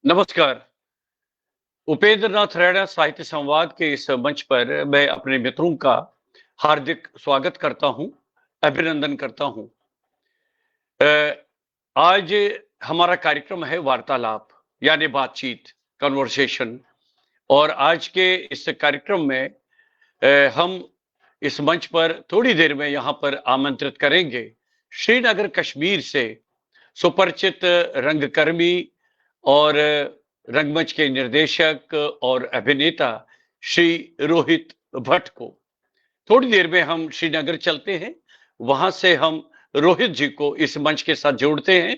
नमस्कार। उपेंद्र नाथ रैना साहित्य संवाद के इस मंच पर मैं अपने मित्रों का हार्दिक स्वागत करता हूँ, अभिनंदन करता हूँ। अ, आज हमारा कार्यक्रम है वार्तालाप, यानी बातचीत, कन्वर्सेशन और आज के इस कार्यक्रम में हम इस मंच पर थोड़ी देर में यहाँ पर आमंत्रित करेंगे श्रीनगर कश्मीर से सुपरिचित रंगकर्मी और रंगमंच के निर्देशक और अभिनेता श्री रोहित भट्ट को। थोड़ी देर में हम श्रीनगर चलते हैं, वहां से हम रोहित जी को इस मंच के साथ जोड़ते हैं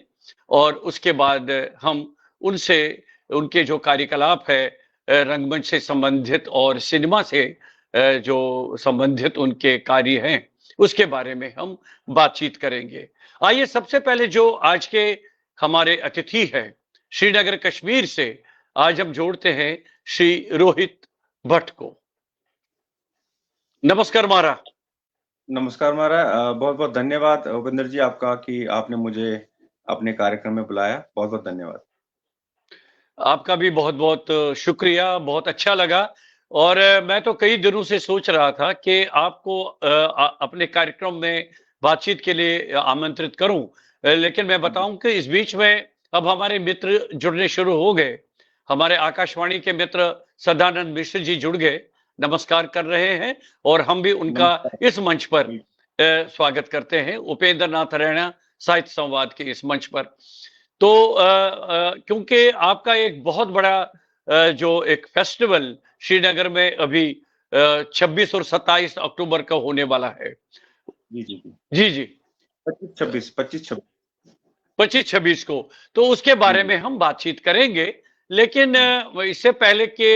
और उसके बाद हम उनसे उनके जो कार्यकलाप है रंगमंच से संबंधित और सिनेमा से जो संबंधित उनके कार्य हैं, उसके बारे में हम बातचीत करेंगे। आइए सबसे पहले जो आज के हमारे अतिथि हैं, श्रीनगर कश्मीर से आज हम जोड़ते हैं श्री रोहित भट्ट को। नमस्कार महाराज। नमस्कार महाराज, बहुत-बहुत धन्यवाद उपेंद्र जी आपका कि आपने मुझे अपने कार्यक्रम में बुलाया। बहुत-बहुत धन्यवाद। आपका भी बहुत-बहुत शुक्रिया, बहुत अच्छा लगा और मैं तो कई दिनों से सोच रहा था कि आपको अपने कार्यक्रम में बातचीत के लिए आमंत्रित करूं, लेकिन मैं बताऊं कि इस बीच में अब हमारे मित्र जुड़ने शुरू हो गए। हमारे आकाशवाणी के मित्र सदानंद मिश्र जी जुड़ गए, नमस्कार कर रहे हैं और हम भी उनका नमस्कार। इस मंच पर स्वागत करते हैं, उपेंद्र नाथ रैना साहित्य संवाद के इस मंच पर। तो क्योंकि आपका एक बहुत बड़ा जो एक फेस्टिवल श्रीनगर में अभी 26 और 27 अक्टूबर का होने वाला है। जी, जी, जी। जी, जी। 25-26 25-26 को, तो उसके बारे जी। में हम बातचीत करेंगे, लेकिन इससे पहले कि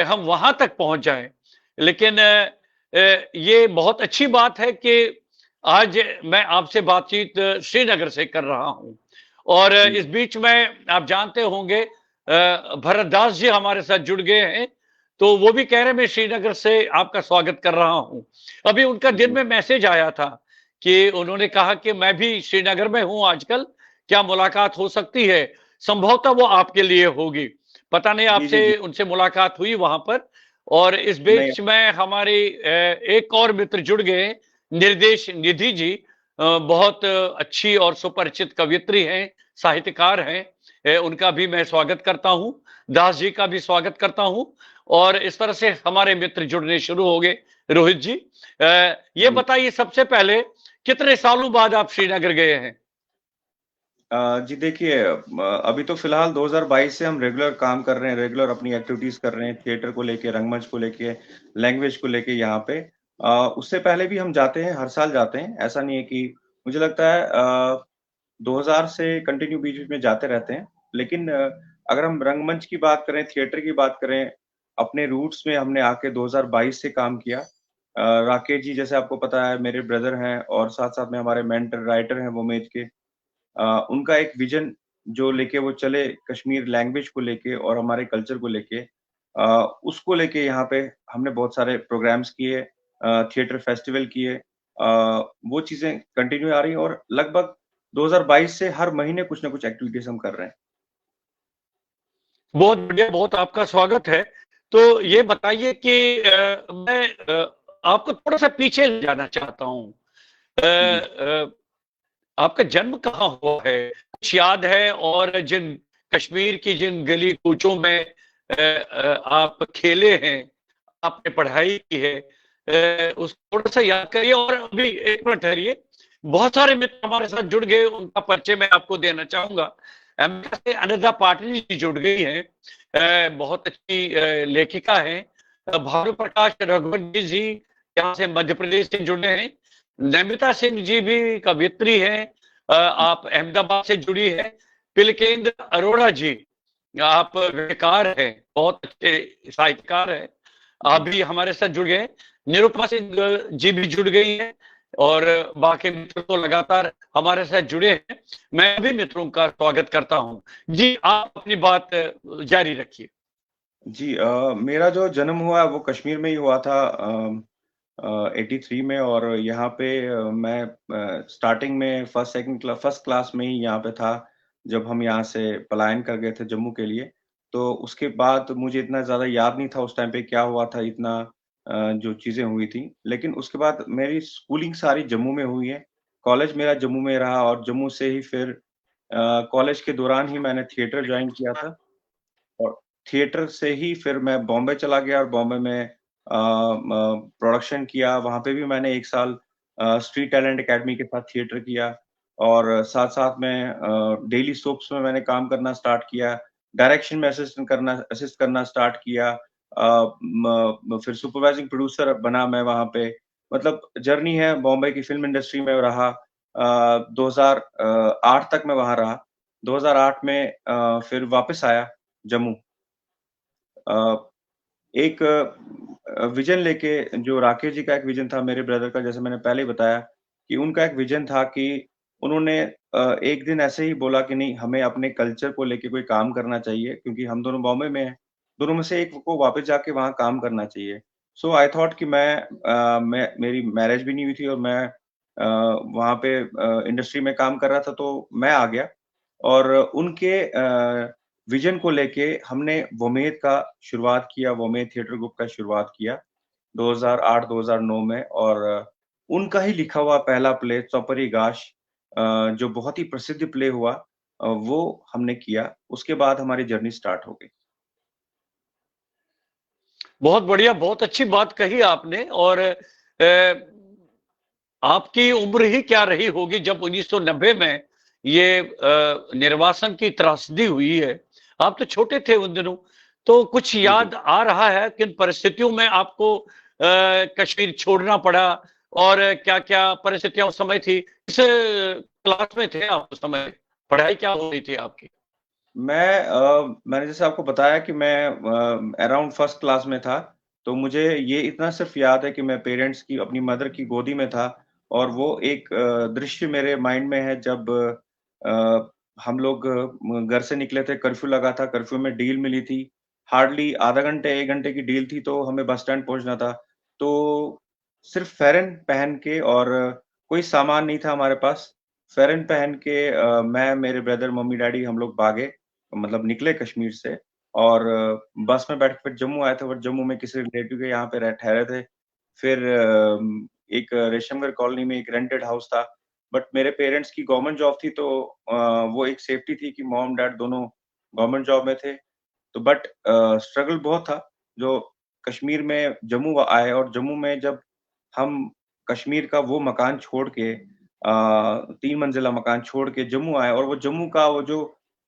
हम वहां तक पहुंच जाएं, लेकिन ये बहुत अच्छी बात है कि आज मैं आपसे बातचीत श्रीनगर से कर रहा हूं और इस जी। बीच में आप जानते होंगे भरत दास जी हमारे साथ जुड़ गए हैं, तो वो भी कह रहे हैं मैं श्रीनगर से आपका स्वागत कर रहा हूं। अभी उनका दिन जी। में मैसेज आया था कि उन्होंने कहा कि मैं भी श्रीनगर में हूं आजकल, क्या मुलाकात हो सकती है? संभवतः वो आपके लिए होगी। पता नहीं जी, जी, आपसे जी। उनसे मुलाकात हुई वहां पर और इस नहीं, बीच में हमारी एक और मित्र जुड़ गए, निर्देश निधि जी। बहुत अच्छी और सुपरिचित कवियत्री हैं, साहित्यकार हैं। उनका भी मैं स्वागत करता हूं, दास जी का भी स्वागत करता हूं और इस तरह से हमारे मित्र जुड़ने शुरू हो गए। रोहित जी, ये जी। बताइए सबसे पहले कितने सालों बाद आप श्रीनगर गए हैं? जी देखिए, अभी तो फिलहाल 2022 से हम रेगुलर काम कर रहे हैं, रेगुलर अपनी एक्टिविटीज़ कर रहे हैं, थिएटर को लेके, रंगमंच को लेके, लैंग्वेज को लेके यहाँ पे। उससे पहले भी हम जाते हैं, हर साल जाते हैं। ऐसा नहीं है कि मुझे लगता है 2000 से कंटिन्यू बीच-बीच में जाते रहते हैं। लेकिन अगर हम रंगमंच की बात करें, थिएटर की बात करें, अपने रूट्स में हमने आके 2022 से काम किया। राकेश जी जैसे आपको पता है मेरे ब्रदर हैं और साथ-साथ में हमारे मेंटर राइटर हैं वो मेज के। उनका एक विज़न जो लेके वो चले कश्मीर लैंग्वेज को लेके और हमारे कल्चर को लेके, उसको लेके यहाँ पे हमने बहुत सारे प्रोग्राम्स किए, थिएटर फेस्टिवल किए। वो चीज़ें कंटिन्यू आ रही हैं और लगभग 2022 से हर महीने कुछ ना कुछ एक्टिविटीज़ हम कर रहे हैं। बहुत बढ़िया, बहुत आपका स्वागत है। तो ये बताइए कि मैं आपको थोड़ा-सा पीछे ले जाना चाहता हूँ। जी। आपका जन्म कहाँ हुआ है? कुछ याद है? और जिन कश्मीर की जिन गली-कूचों में आप खेले हैं, आपने पढ़ाई की है, उसको थोड़ा-सा याद करिए और अभी 1 मिनट ठहरिए। बहुत सारे मित्र हमारे साथ जुड़ गए, उनका परिचय मैं आपको देना चाहूँगा। अमेरिका से अनघा पाटिल जी जुड़ गई हैं। बहुत अच्छी लेखिका हैं। भानु प्रकाश रघुवंशी जी यहाँ से मध्य प्रदेश से जुड़े हैं। नमिता सिंह जी भी कवियत्री हैं। आप अहमदाबाद से जुड़ी हैं। तिलकेंद्र अरोड़ा जी, आप गीतकार हैं, बहुत अच्छे साहित्यकार हैं। आप जी। भी हमारे साथ जुड़ गए। निरुपमा सिंह जी भी जुड़ गई हैं और बाकी मित्र तो लगातार हमारे साथ जुड़े हैं। मैं भी मित्रों का स्वागत करता हूँ। जी, आप अपनी बात जारी रखिए। जी, मेरा जो जन्म हुआ वो कश्मीर में ही हुआ था 83 में और यहाँ पे मैं स्टार्टिंग में फर्स्ट क्लास में ही यहाँ पे था। जब हम यहाँ से पलायन कर गए थे जम्मू के लिए, तो उसके बाद मुझे इतना ज़्यादा याद नहीं था उस टाइम पे क्या हुआ था इतना जो चीज़ें हुई थी। लेकिन उसके बाद मेरी स्कूलिंग सारी जम्मू में हुई है, कॉलेज मेरा जम्मू में रहा और जम्मू से ही फिर कॉलेज के दौरान ही मैंने थिएटर जॉइन किया था और थिएटर से ही फिर मैं बॉम्बे चला गया और बॉम्बे में प्रोडक्शन किया, वहाँ पे भी मैंने 1 साल स्ट्रीट टैलेंट अकेडमी के साथ थिएटर किया और साथ-साथ में डेली सोप्स में मैंने काम करना स्टार्ट किया, डायरेक्शन में असिस्ट करना स्टार्ट किया। फिर सुपरवाइजिंग प्रोड्यूसर बना मैं वहाँ पे, मतलब जर्नी है बॉम्बे की फ़िल्म इंडस्ट्री में रहा 2008 तक मैं वहाँ रहा। 2008 में फिर वापस आया जम्मू। अ, एक विज़न लेके जो राकेश जी का एक विज़न था मेरे ब्रदर का जैसे मैंने पहले ही बताया कि उनका एक विज़न था कि उन्होंने एक दिन ऐसे ही बोला कि नहीं हमें अपने कल्चर को लेके कोई काम करना चाहिए क्योंकि हम दोनों बॉम्बे में हैं। दोनों में से एक को वापस जाके वहाँ काम करना चाहिए। सो आई थॉट कि मैं मेरी मैरिज भी नहीं हुई थी और मैं वहाँ पे इंडस्ट्री में काम कर रहा था तो मैं आ गया और उनके विज़न को लेके हमने वोमेद का शुरुआत किया, वोमेद थिएटर ग्रुप का शुरुआत किया 2008-2009 में और उनका ही लिखा हुआ पहला प्ले चौपरी गाश जो बहुत ही प्रसिद्ध प्ले हुआ वो हमने किया। उसके बाद हमारी जर्नी स्टार्ट हो गई। बहुत बढ़िया, बहुत अच्छी बात कही आपने और आपकी उम्र ही क्या रही होगी जब 1990 में ये निर्वासन की त्रासदी हुई है। आप तो छोटे थे उन दिनों, तो कुछ जी, जी। याद आ रहा है किन परिस्थितियों में आपको कश्मीर छोड़ना पड़ा और क्या-क्या परिस्थितियाँ उस समय थी? किस क्लास में थे आप उस समय? पढ़ाई क्या हो रही थी आपकी? मैंने जैसे आपको बताया कि मैं अराउंड फर्स्ट क्लास में था, तो मुझे ये इतना सिर्फ़ याद है कि मैं पेरेंट्स की अपनी मदर की गोदी में था और वो एक दृश्य मेरे माइंड में है जब अ, हम लोग घर से निकले थे, कर्फ्यू लगा था, कर्फ्यू में डील मिली थी। हार्डली आधा घंटे, 1 घंटे की डील थी तो हमें बस स्टैंड पहुँचना था। तो सिर्फ़ फेरन पहन के और कोई सामान नहीं था हमारे पास। फेरन पहन के मैं, मेरे ब्रदर, मम्मी-डैडी हम लोग भागे मतलब निकले कश्मीर से और बस में बैठ के फिर जम्मू आए थे और जम्मू में किसी रिलेटिव के यहाँ पे ठहरे थे। फिर एक रेशमगढ़ कॉलोनी में एक रेंटेड हाउस था, बट मेरे पेरेंट्स की गवर्नमेंट जॉब थी तो वो एक सेफ्टी थी कि मॉम-डैड दोनों गवर्नमेंट जॉब में थे। तो बट स्ट्रगल बहुत था, जो कश्मीर में जम्मू आए और जम्मू में जब हम कश्मीर का वो मकान छोड़ के 3 मंजिला मकान छोड़ के जम्मू आए और वो जम्मू का वो जो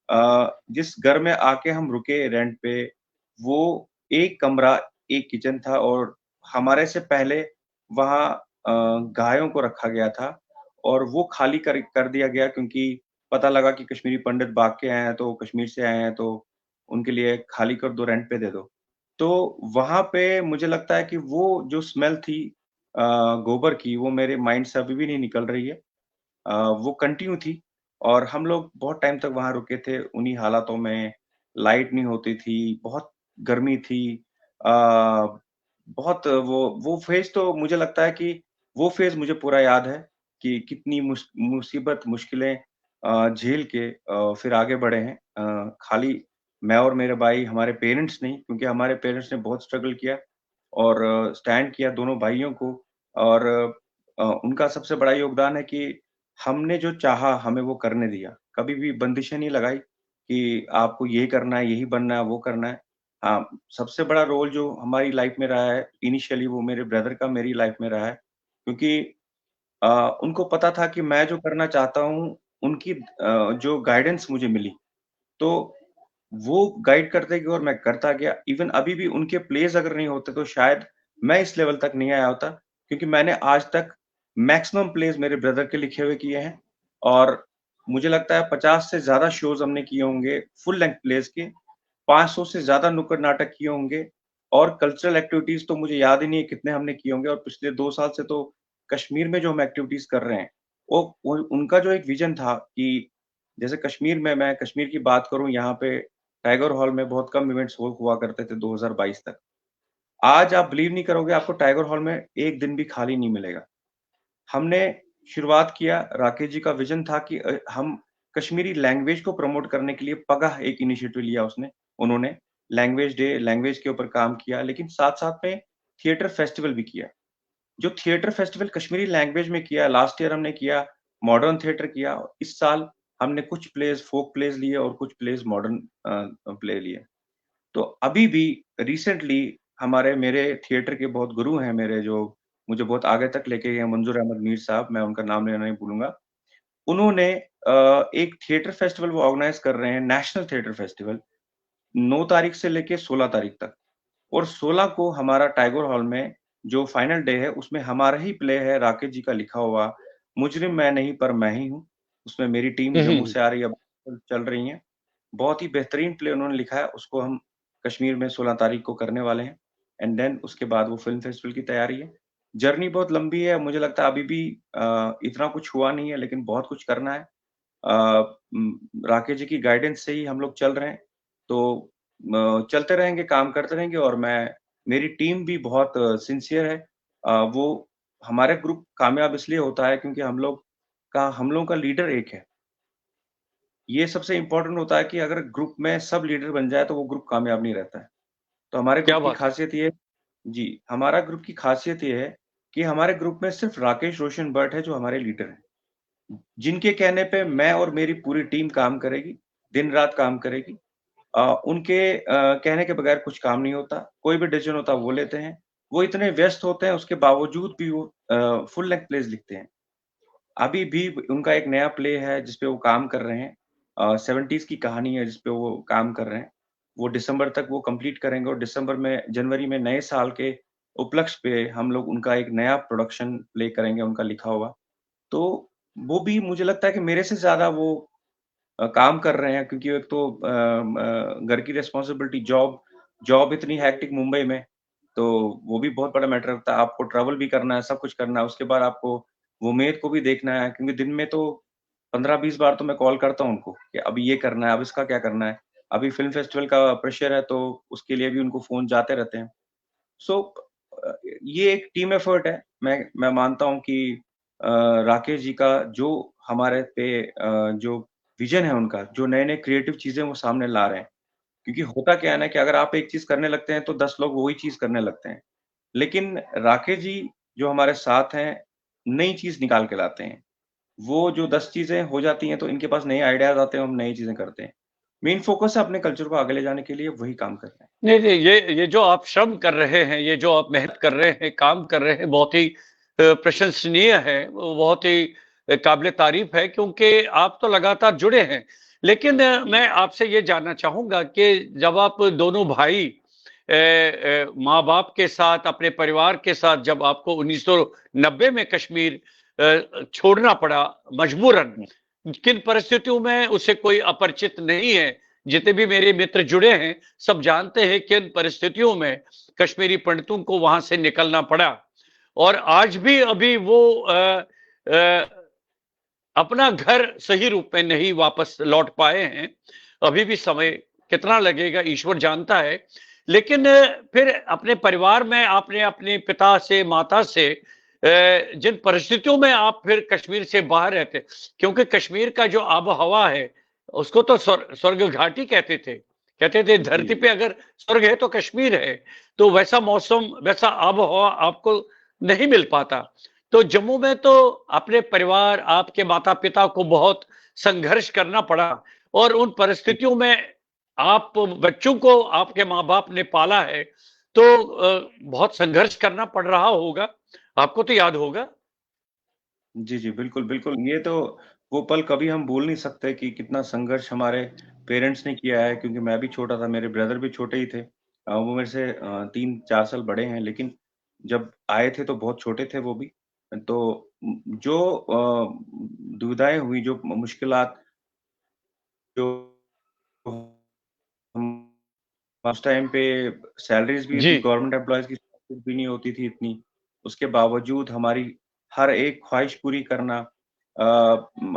जिस घर में आके हम रुके रेंट पे, वो 1 कमरा, 1 किचन था और हमारे से पहले वहाँ गायों को रखा गया था और वो खाली कर दिया गया क्योंकि पता लगा कि कश्मीरी पंडित भाग के आए हैं, तो कश्मीर से आए हैं, तो उनके लिए खाली कर दो, रेंट पे दे दो। तो वहाँ पे मुझे लगता है कि वो जो स्मेल थी अ, गोबर की, वो मेरे माइंड से अभी भी नहीं निकल रही है। वो कंटिन्यू थी और हम लोग बहुत टाइम तक वहाँ रुके थे उन्हीं हालातों में, लाइट नहीं होती थी, बहुत गर्मी थी। अ, बहुत वो फ़ेज़ तो मुझे लगता है कि वो फ़ेज़ मुझे पूरा याद है कि कितनी मुसीबत, मुश्किलें झेल के फिर आगे बढ़े हैं। खाली मैं और मेरे भाई, हमारे पेरेंट्स नहीं क्योंकि हमारे पेरेंट्स ने बहुत स्ट्रगल किया और स्टैंड किया दोनों भाइयों को और उनका सबसे बड़ा योगदान है कि हमने जो चाहा हमें वो करने दिया। कभी भी बंदिशें नहीं लगाई कि आपको ये करना है, यही बनना है, वो करना है। हाँ, सबसे बड़ा रोल जो हमारी लाइफ़ में रहा है इनिशियली वो मेरे ब्रदर का मेरी लाइफ़ में रहा है। क्योंकि उनको पता था कि मैं जो करना चाहता हूँ, उनकी जो गाइडेंस मुझे मिली, तो वो गाइड करते गए और मैं करता गया। इवन अभी भी उनके प्लेज़ अगर नहीं होते तो शायद मैं इस लेवल तक नहीं आया होता, क्योंकि मैंने आज तक मैक्सिमम प्लेज़ मेरे ब्रदर के लिखे हुए किए हैं और मुझे लगता है 50 से ज़्यादा शोज़ हमने किए होंगे फुल लेंथ प्लेज़ के, 500 से ज़्यादा नुक्कड़ नाटक किए होंगे और कल्चरल एक्टिविटीज़ तो मुझे याद ही नहीं है कितने हमने किए होंगे और पिछले 2 साल से तो कश्मीर में जो हम एक्टिविटीज़ कर रहे हैं, वो उनका जो एक विज़न था कि जैसे कश्मीर में मैं कश्मीर की बात करूँ यहाँ पे टाइगर हॉल में बहुत कम इवेंट्स हुआ करते थे 2022 तक। आज आप बिलीव नहीं करोगे आपको टाइगर हॉल में 1 दिन भी खाली नहीं मिलेगा। हमने शुरुआत किया, राकेश जी का विज़न था कि हम कश्मीरी लैंग्वेज को प्रमोट करने के लिए पगह एक इनिशिएटिव लिया उन्होंने लैंग्वेज डे, लैंग्वेज के ऊपर काम किया, लेकिन साथ-साथ में थिएटर फेस्टिवल भी किया। जो थिएटर फेस्टिवल कश्मीरी लैंग्वेज में किया, लास्ट ईयर हमने किया, मॉडर्न थिएटर किया। इस साल हमने कुछ प्लेस, फोक प्लेस लिए और कुछ प्लेस मॉडर्न प्ले लिए। तो अभी भी रिसेंटली मेरे थिएटर के बहुत गुरु हैं मेरे, जो मुझे बहुत आगे तक लेके गए, मंजूर अहमद मीर साहब, मैं उनका नाम लेना नहीं भूलूँगा। उन्होंने एक थिएटर फेस्टिवल वो ऑर्गेनाइज़ कर रहे हैं, नेशनल थिएटर फेस्टिवल, 9 तारीख से लेके 16 तारीख तक। और 16 को हमारा टैगोर हॉल में जो फाइनल डे है, उसमें हमारा ही प्ले है, राकेश जी का लिखा हुआ, मुजरिम मैं नहीं पर मैं ही हूँ। उसमें मेरी टीम जम्मू से आ रही है, अब चल रही है। बहुत ही बेहतरीन प्ले उन्होंने लिखा है, उसको हम कश्मीर में 16 तारीख को करने वाले हैं। एंड देन उसके बाद वो फ़िल्म फेस्टिवल की तैयारी है। जर्नी बहुत लंबी है, मुझे लगता है अभी भी इतना कुछ हुआ नहीं है, लेकिन बहुत कुछ करना है। राकेश जी की गाइडेंस से ही हम लोग चल रहे हैं। तो चलते रहेंगे, काम करते रहेंगे और मेरी टीम भी बहुत सिंसियर है। वो हमारे ग्रुप कामयाब इसलिए होता है क्योंकि हम लोगों का लीडर एक है। ये सबसे इम्पोर्टेंट होता है कि अगर ग्रुप में सब लीडर बन जाए तो वो ग्रुप कामयाब नहीं रहता है। तो हमारे क्या ग्रुप की बात है! खासियत ये जी, हमारा ग्रुप की खासियत ये है कि हमारे ग्रुप में सिर्फ राकेश रोशन भट्ट है जो हमारे लीडर हैं। जिनके कहने पे मैं और मेरी पूरी टीम काम करेगी, दिन-रात काम करेगी। उनके कहने के बगैर कुछ काम नहीं होता, कोई भी डिसीज़न होता है वो लेते हैं। वो इतने व्यस्त होते हैं उसके बावजूद भी वो फुल लेंथ प्लेज़ लिखते हैं। अभी भी उनका एक नया प्ले है जिस पे वो काम कर रहे हैं। 70s की कहानी है जिस पे वो काम कर रहे हैं। वो दिसंबर तक वो कंप्लीट करेंगे और जनवरी में नए साल के उपलक्ष्य पे हम लोग उनका एक नया प्रोडक्शन प्ले करेंगे उनका लिखा हुआ। तो वो भी मुझे लगता है कि मेरे से ज़्यादा वो काम कर रहे हैं क्योंकि एक तो घर की रिस्पॉन्सिबिलिटी जॉब इतनी हेक्टिक मुंबई में, तो वो भी बहुत बड़ा मैटर रखता है। आपको ट्रैवल भी करना है, सब कुछ करना है। उसके बाद आपको वो मेड को भी देखना है क्योंकि दिन में तो 15-20 बार तो मैं कॉल करता हूँ उनको कि अभी ये करना है, अब इसका क्या करना है? अभी फ़िल्म फेस्टिवल का प्रेशर है तो उसके लिए भी उनको फ़ोन जाते रहते हैं। सो ये एक टीम एफर्ट है। मैं मानता हूँ कि राकेश जी का जो हमारे पे जो विज़न है उनका, जो नए-नए क्रिएटिव चीज़ें वो सामने ला रहे हैं। क्योंकि होता क्या है ना कि अगर आप एक चीज़ करने लगते हैं तो 10 लोग वही चीज़ करने लगते हैं। लेकिन राकेश जी जो हमारे साथ हैं, नई चीज़ निकाल के लाते हैं। वो जो 10 चीज़ें हो जाती हैं तो इनके पास नए आइडियाज़ आते हैं, हम नई चीज़ें करते हैं। मेन फ़ोकस है अपने कल्चर को आगे ले जाने के लिए वही काम कर रहे हैं। नहीं, नहीं, ये जो आप श्रम कर रहे हैं, ये जो आप मेहनत कर रहे हैं, काम कर रहे हैं, बहुत ही प्रशंसनीय है, वो बहुत ही काबिल तारीफ़ है क्योंकि आप तो लगातार जुड़े हैं। लेकिन मैं आपसे ये जानना चाहूँगा कि जब आप दोनों भाई माँ-बाप के साथ, अपने परिवार के साथ जब आपको 1990 में कश्मीर छोड़ना पड़ा मजबूरन, हुँ, किन परिस्थितियों में उससे कोई अपरिचित नहीं है। जितने भी मेरे मित्र जुड़े हैं, सब जानते हैं किन परिस्थितियों में कश्मीरी पंडितों को वहां से निकलना पड़ा और आज भी अभी वो अ, अपना घर सही रूप में नहीं वापस लौट पाए हैं। अभी भी समय कितना लगेगा ईश्वर जानता है। लेकिन फिर अपने परिवार में आपने अपने पिता से, माता से जिन परिस्थितियों में आप फिर कश्मीर से बाहर रहते, क्योंकि कश्मीर का जो आबो-हवा है, उसको तो स्वर्ग घाटी कहते थे। कहते थे धरती जी। पे अगर स्वर्ग है तो कश्मीर है। तो वैसा मौसम, वैसा आबो-हवा आपको नहीं मिल पाता। तो जम्मू में तो अपने परिवार, आपके माता-पिता को बहुत संघर्ष करना पड़ा और उन परिस्थितियों में आप बच्चों को आपके माँ-बाप ने पाला है, तो बहुत संघर्ष करना पड़ रहा होगा, आपको तो याद होगा? जी, जी, बिल्कुल, बिल्कुल। ये तो वो पल कभी हम भूल नहीं सकते कि कितना संघर्ष हमारे पेरेंट्स ने किया है क्योंकि मैं भी छोटा था, मेरे ब्रदर भी छोटे ही थे। वो मेरे से 3-4 साल बड़े हैं लेकिन जब आए थे तो बहुत छोटे थे वो भी। तो जो दुविधाएँ हुई, जो मुश्किलात जो हम उस टाइम पे सैलरीज़ भी जी। इतनी गवर्नमेंट एम्प्लॉइज़ की सैलरीज़ भी नहीं होती थी इतनी। उसके बावजूद हमारी हर एक ख़्वाहिश पूरी करना,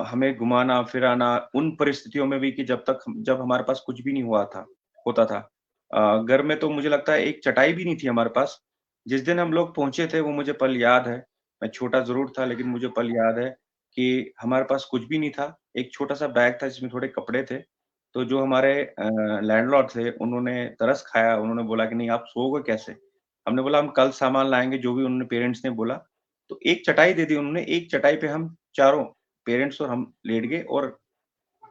हमें घुमाना-फिराना उन परिस्थितियों में भी कि जब हमारे पास कुछ भी नहीं होता था। घर में तो मुझे लगता है एक चटाई भी नहीं थी हमारे पास। जिस दिन हम लोग पहुँचे थे वो मुझे पल याद है। मैं छोटा ज़रूर था लेकिन मुझे पल याद है कि हमारे पास कुछ भी नहीं था, एक छोटा-सा बैग था जिसमें थोड़े कपड़े थे, तो जो हमारे लैंडलॉर्ड थे उन्होंने तरस खाया, उन्होंने बोला कि नहीं आप सोओगे कैसे? हमने बोला हम कल सामान लाएँगे जो भी उन्होंने पेरेंट्स ने बोला, तो एक चटाई दे दी उन्होंने, एक चटाई पे हम चारों पेरेंट्स और हम लेट गए और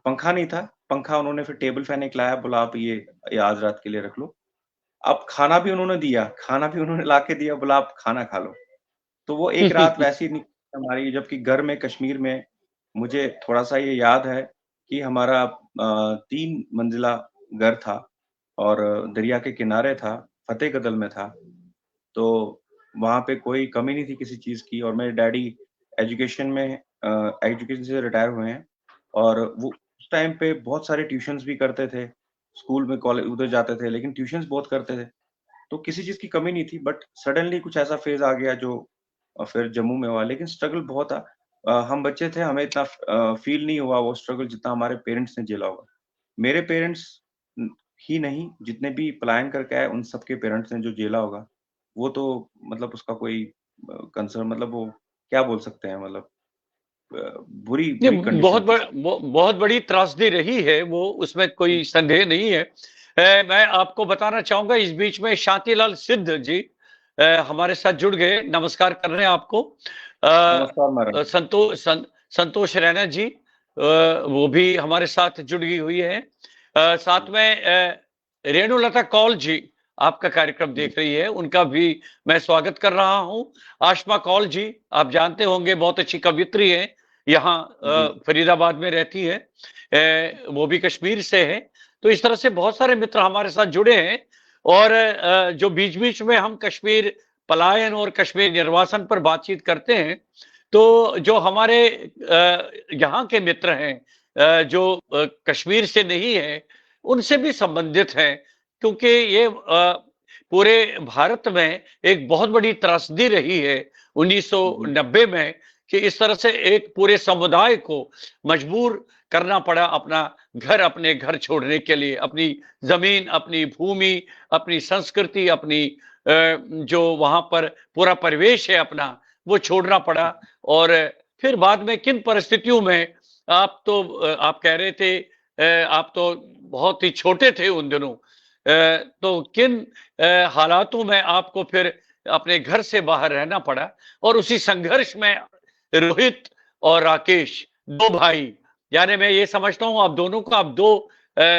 पंखा नहीं था, पंखा उन्होंने फिर टेबल फैन एक लाया, बोला आप ये आज रात के लिए रख लो। अब खाना भी उन्होंने दिया, खाना भी उन्होंने ला के दिया, बोला आप खाना खा लो। तो वो एक रात वैसी निकली हमारी जबकि घर में कश्मीर में मुझे थोड़ा-सा ये याद है कि हमारा 3 मंजिला घर था और दरिया के किनारे था, फ़तेहकदल में था। तो वहाँ पे कोई कमी नहीं थी किसी चीज़ की और मेरे डैडी एजुकेशन में एजुकेशन से रिटायर हुए हैं और वो उस टाइम पे बहुत सारे ट्यूशन्स भी करते थे। स्कूल में कॉलेज उधर जाते थे लेकिन ट्यूशन्स बहुत करते थे। तो किसी चीज़ की कमी नहीं थी बट सडनली कुछ ऐसा फ़ेज़ आ गया जो फिर जम्मू में हुआ लेकिन स्ट्रगल बहुत था। हम बच्चे थे हमें इतना फ़ील नहीं हुआ वो स्ट्रगल जितना हमारे पेरेंट्स ने झेला होगा। मेरे पेरेंट्स ही नहीं जितने भी पलायन करके आए उन सबके पेरेंट्स ने जो झेला होगा, वो तो मतलब उसका कोई कंसर्न मतलब वो क्या बोल सकते हैं मतलब बुरी ये बुरी कंडीशन थी सब। बहुत बड़ी त्रासदी रही है वो, उसमें कोई संदेह नहीं है। मैं आपको बताना चाहूँगा इस बीच में शांतिलाल सिद्ध जी हमारे साथ जुड़ गए, नमस्कार कर रहे हैं आपको। अ नमस्कार मैडम। संतोष रैना जी वो भी हमारे साथ जुड़ी हुई हैं। साथ जी, में रेणुलता कौल जी आपका कार्यक्रम जी, देख रही है, उनका भी मैं स्वागत कर रहा हूँ। आशमा कौल जी आप जानते होंगे, बहुत अच्छी कवियत्री हैं, यहाँ जी, फरीदाबाद में रहती है। वो भी कश्मीर से है। तो इस तरह से बहुत सारे मित्र हमारे साथ जुड़े हैं और जो बीच-बीच में हम कश्मीर पलायन और कश्मीर निर्वासन पर बातचीत करते हैं, तो जो हमारे यहाँ के मित्र हैं जो कश्मीर से नहीं हैं, उनसे भी संबंधित हैं क्योंकि ये पूरे भारत में एक बहुत बड़ी त्रासदी रही है जी, 1990 में कि इस तरह से एक पूरे समुदाय को मजबूर करना पड़ा अपने घर छोड़ने के लिए, अपनी ज़मीन, अपनी भूमि, अपनी संस्कृति, अपनी जो वहाँ पर पूरा परिवेश है अपना, वो छोड़ना पड़ा और फिर बाद में किन परिस्थितियों में आप कह रहे थे आप तो बहुत ही छोटे थे उन दिनों। तो किन हालातों में आपको फिर अपने घर से बाहर रहना पड़ा और उसी संघर्ष में रोहित और राकेश 2 भाई, यानी मैं ये समझता हूँ आप दोनों का अब 2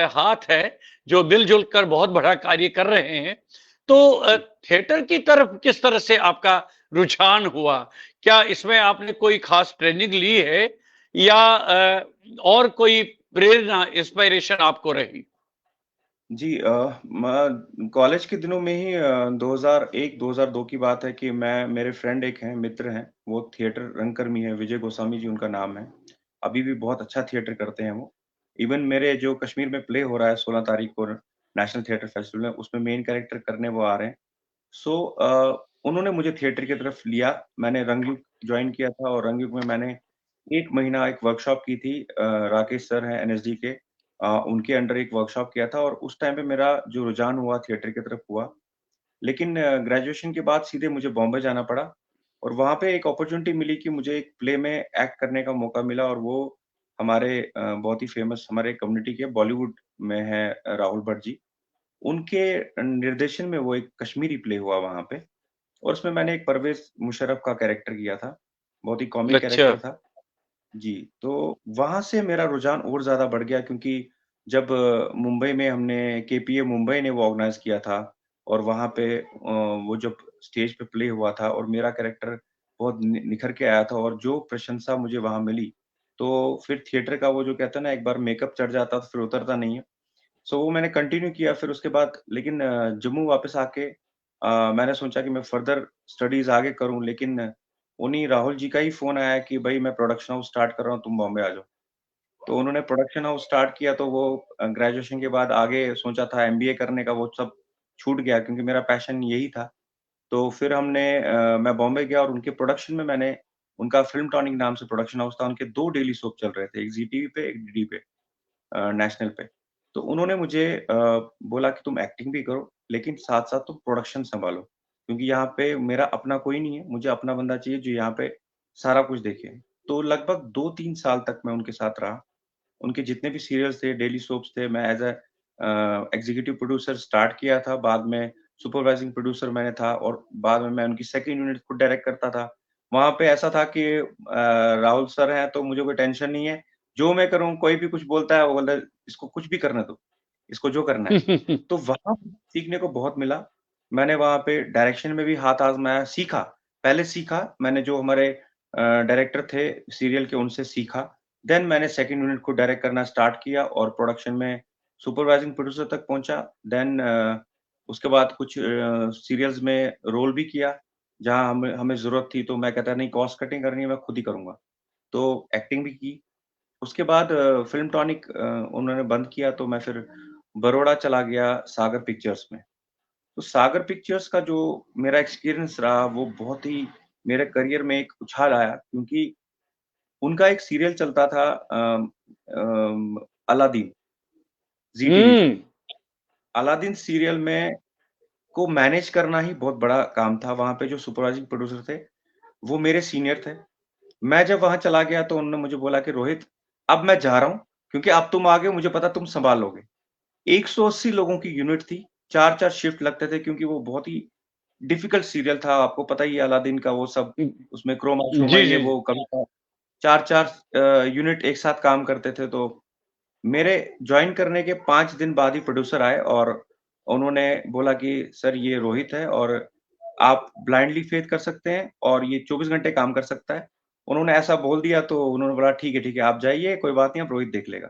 हाथ है, जो मिल-जुल कर बहुत बड़ा कार्य कर रहे हैं। तो जी। थिएटर की तरफ किस तरह से आपका रुझान हुआ? क्या इसमें आपने कोई खास ट्रेनिंग ली है या और कोई प्रेरणा, इंस्पिरेशन आपको रही? जी मैं कॉलेज के दिनों में ही 2001-2002 की बात है कि मैं मेरे फ्रेंड एक हैं, मित्र हैं, वो थिएटर रंगकर्मी हैं, विजय गोस्वामी जी उनका नाम है। अभी भी बहुत अच्छा थिएटर करते हैं वो। इवन मेरे जो कश्मीर में प्ले हो रहा है 16 तारीख को नेशनल थिएटर फेस्टिवल में, उसमें मेन कैरेक्टर करने वो आ रहे हैं। सो उन्होंने मुझे थिएटर की तरफ लिया। मैंने रंगयुग जॉइन किया था और रंगयुग में मैंने 1 महीना एक वर्कशॉप की थी। राकेश सर हैं एनएसडी के उनके अंडर एक वर्कशॉप किया था और उस टाइम पे मेरा जो रुझान हुआ थिएटर की तरफ हुआ। लेकिन ग्रेजुएशन के बाद सीधे मुझे बॉम्बे जाना पड़ा और वहाँ पे एक अपॉर्च्युनिटी मिली कि मुझे एक प्ले में एक्ट करने का मौका मिला और वो हमारे बहुत ही फेमस हमारे कम्युनिटी के बॉलीवुड में हैं राहुल भट्ट जी। उनके निर्देशन में वो एक कश्मीरी प्ले हुआ वहाँ पे और उसमें मैंने एक परवेज़ मुशर्रफ का कैरेक्टर किया था। बहुत ही कॉमिक अच्छा। कैरेक्टर था। जी, तो वहाँ से मेरा रुझान और ज़्यादा बढ़ गया क्योंकि जब मुंबई में हमने केपीए मुंबई ने वो ऑर्गनाइज़ किया था और वहाँ पे वो जब स्टेज पे प्ले हुआ था और मेरा कैरेक्टर बहुत निखर के आया था और जो प्रशंसा मुझे वहाँ मिली, तो फिर थिएटर का वो जो कहते हैं ना एक बार मेकअप चढ़ जाता है तो फिर उतरता नहीं है। सो वो मैंने कंटिन्यू किया फिर उसके बाद लेकिन जम्मू वापस आके मैंने सोचा कि मैं फर्दर स्टडीज़ आगे करूँ लेकिन उन्हीं राहुल जी का ही फ़ोन आया कि भई मैं प्रोडक्शन हाउस स्टार्ट कर रहा हूँ, तुम बॉम्बे आ जाओ। तो उन्होंने प्रोडक्शन हाउस स्टार्ट किया तो वो ग्रेजुएशन के बाद आगे सोचा था एमबीए करने का वो सब छूट गया क्योंकि मेरा पैशन यही था। तो फिर मैं बॉम्बे गया और उनके प्रोडक्शन में मैंने उनका फ़िल्म टॉनिक नाम से प्रोडक्शन हाउस था, उनके 2 डेली सोप चल रहे थे, एक ज़ी टीवी पे, एक डीडी पे नेशनल पे। तो उन्होंने मुझे बोला कि तुम एक्टिंग भी करो, लेकिन साथ-साथ तुम प्रोडक्शन सँभालो, क्योंकि यहाँ पे मेरा अपना कोई नहीं है, मुझे अपना बंदा चाहिए जो यहाँ पे सारा कुछ देखे। तो लगभग 2-3 साल तक मैं उनके साथ रहा। उनके जितने भी सीरियल्स थे, डेली सोप्स थे, मैं एज़ एग्ज़ीक्यूटिव प्रोड्यूसर स्टार्ट किया था, बाद में सुपरवाइज़िंग प्रोड्यूसर मैंने था और बाद में मैं उनकी सेकंड यूनिट खुद डायरेक्ट करता था। वहाँ पे ऐसा था कि राहुल सर हैं तो मुझे कोई टेंशन नहीं है, जो मैं करूँ कोई भी कुछ बोलता है वो बोलता है, "इसको कुछ भी करने दो, इसको जो करना है।" तो वहाँ सीखने को बहुत मिला। मैंने वहाँ पे डायरेक्शन में भी हाथ आज़माया, सीखा। पहले सीखा, मैंने जो हमारे डायरेक्टर थे सीरियल के उनसे सीखा। देन मैंने सेकंड यूनिट को डायरेक्ट करना स्टार्ट किया और प्रोडक्शन में सुपरवाइजिंग प्रोड्यूसर तक पहुँचा। देन उसके बाद कुछ सीरियल्स में रोल भी किया, जहाँ हमें हमें ज़रूरत थी तो मैं कहता नहीं कॉस्ट कटिंग करनी है मैं खुद ही करूँगा। तो एक्टिंग भी की। उसके बाद फ़िल्म टॉनिक उन्होंने बंद किया तो मैं फिर बरोड़ा चला गया सागर पिक्चर्स में। तो सागर पिक्चर्स का जो मेरा एक्सपीरियंस रहा वो बहुत ही मेरे करियर में एक उछाल आया क्योंकि उनका एक सीरियल चलता था अलादीन, ज़ी टीवी पे। हुँ। अलादीन सीरियल में को मैनेज करना ही बहुत बड़ा काम था। वहाँ पे जो सुपरवाइजिंग प्रोड्यूसर थे, वो मेरे सीनियर थे। मैं जब वहाँ चला गया तो उन्होंने मुझे बोला कि रोहित अब मैं जा रहा हूँ, क्योंकि अब तुम आ गए मुझे पता तुम सँभाल लोगे। 180 लोगों की यूनिट थी, 4-4 शिफ्ट लगते थे क्योंकि वो बहुत ही डिफ़िकल्ट सीरियल था, आपको पता ही है अलादीन का वो सब, उसमें क्रोमा-शोमा जी, ये जी। वो कभी का 4-4 यूनिट एक साथ काम करते थे, तो मेरे जॉइन करने के 5 दिन बाद ही प्रोड्यूसर आए और उन्होंने बोला कि सर ये रोहित है और आप ब्लाइंडली फेथ कर सकते हैं और ये 24 घंटे काम कर सकता है। उन्होंने ऐसा बोल दिया तो उन्होंने बोला ठीक है, आप जाइए कोई बात नहीं अब रोहित देख लेगा।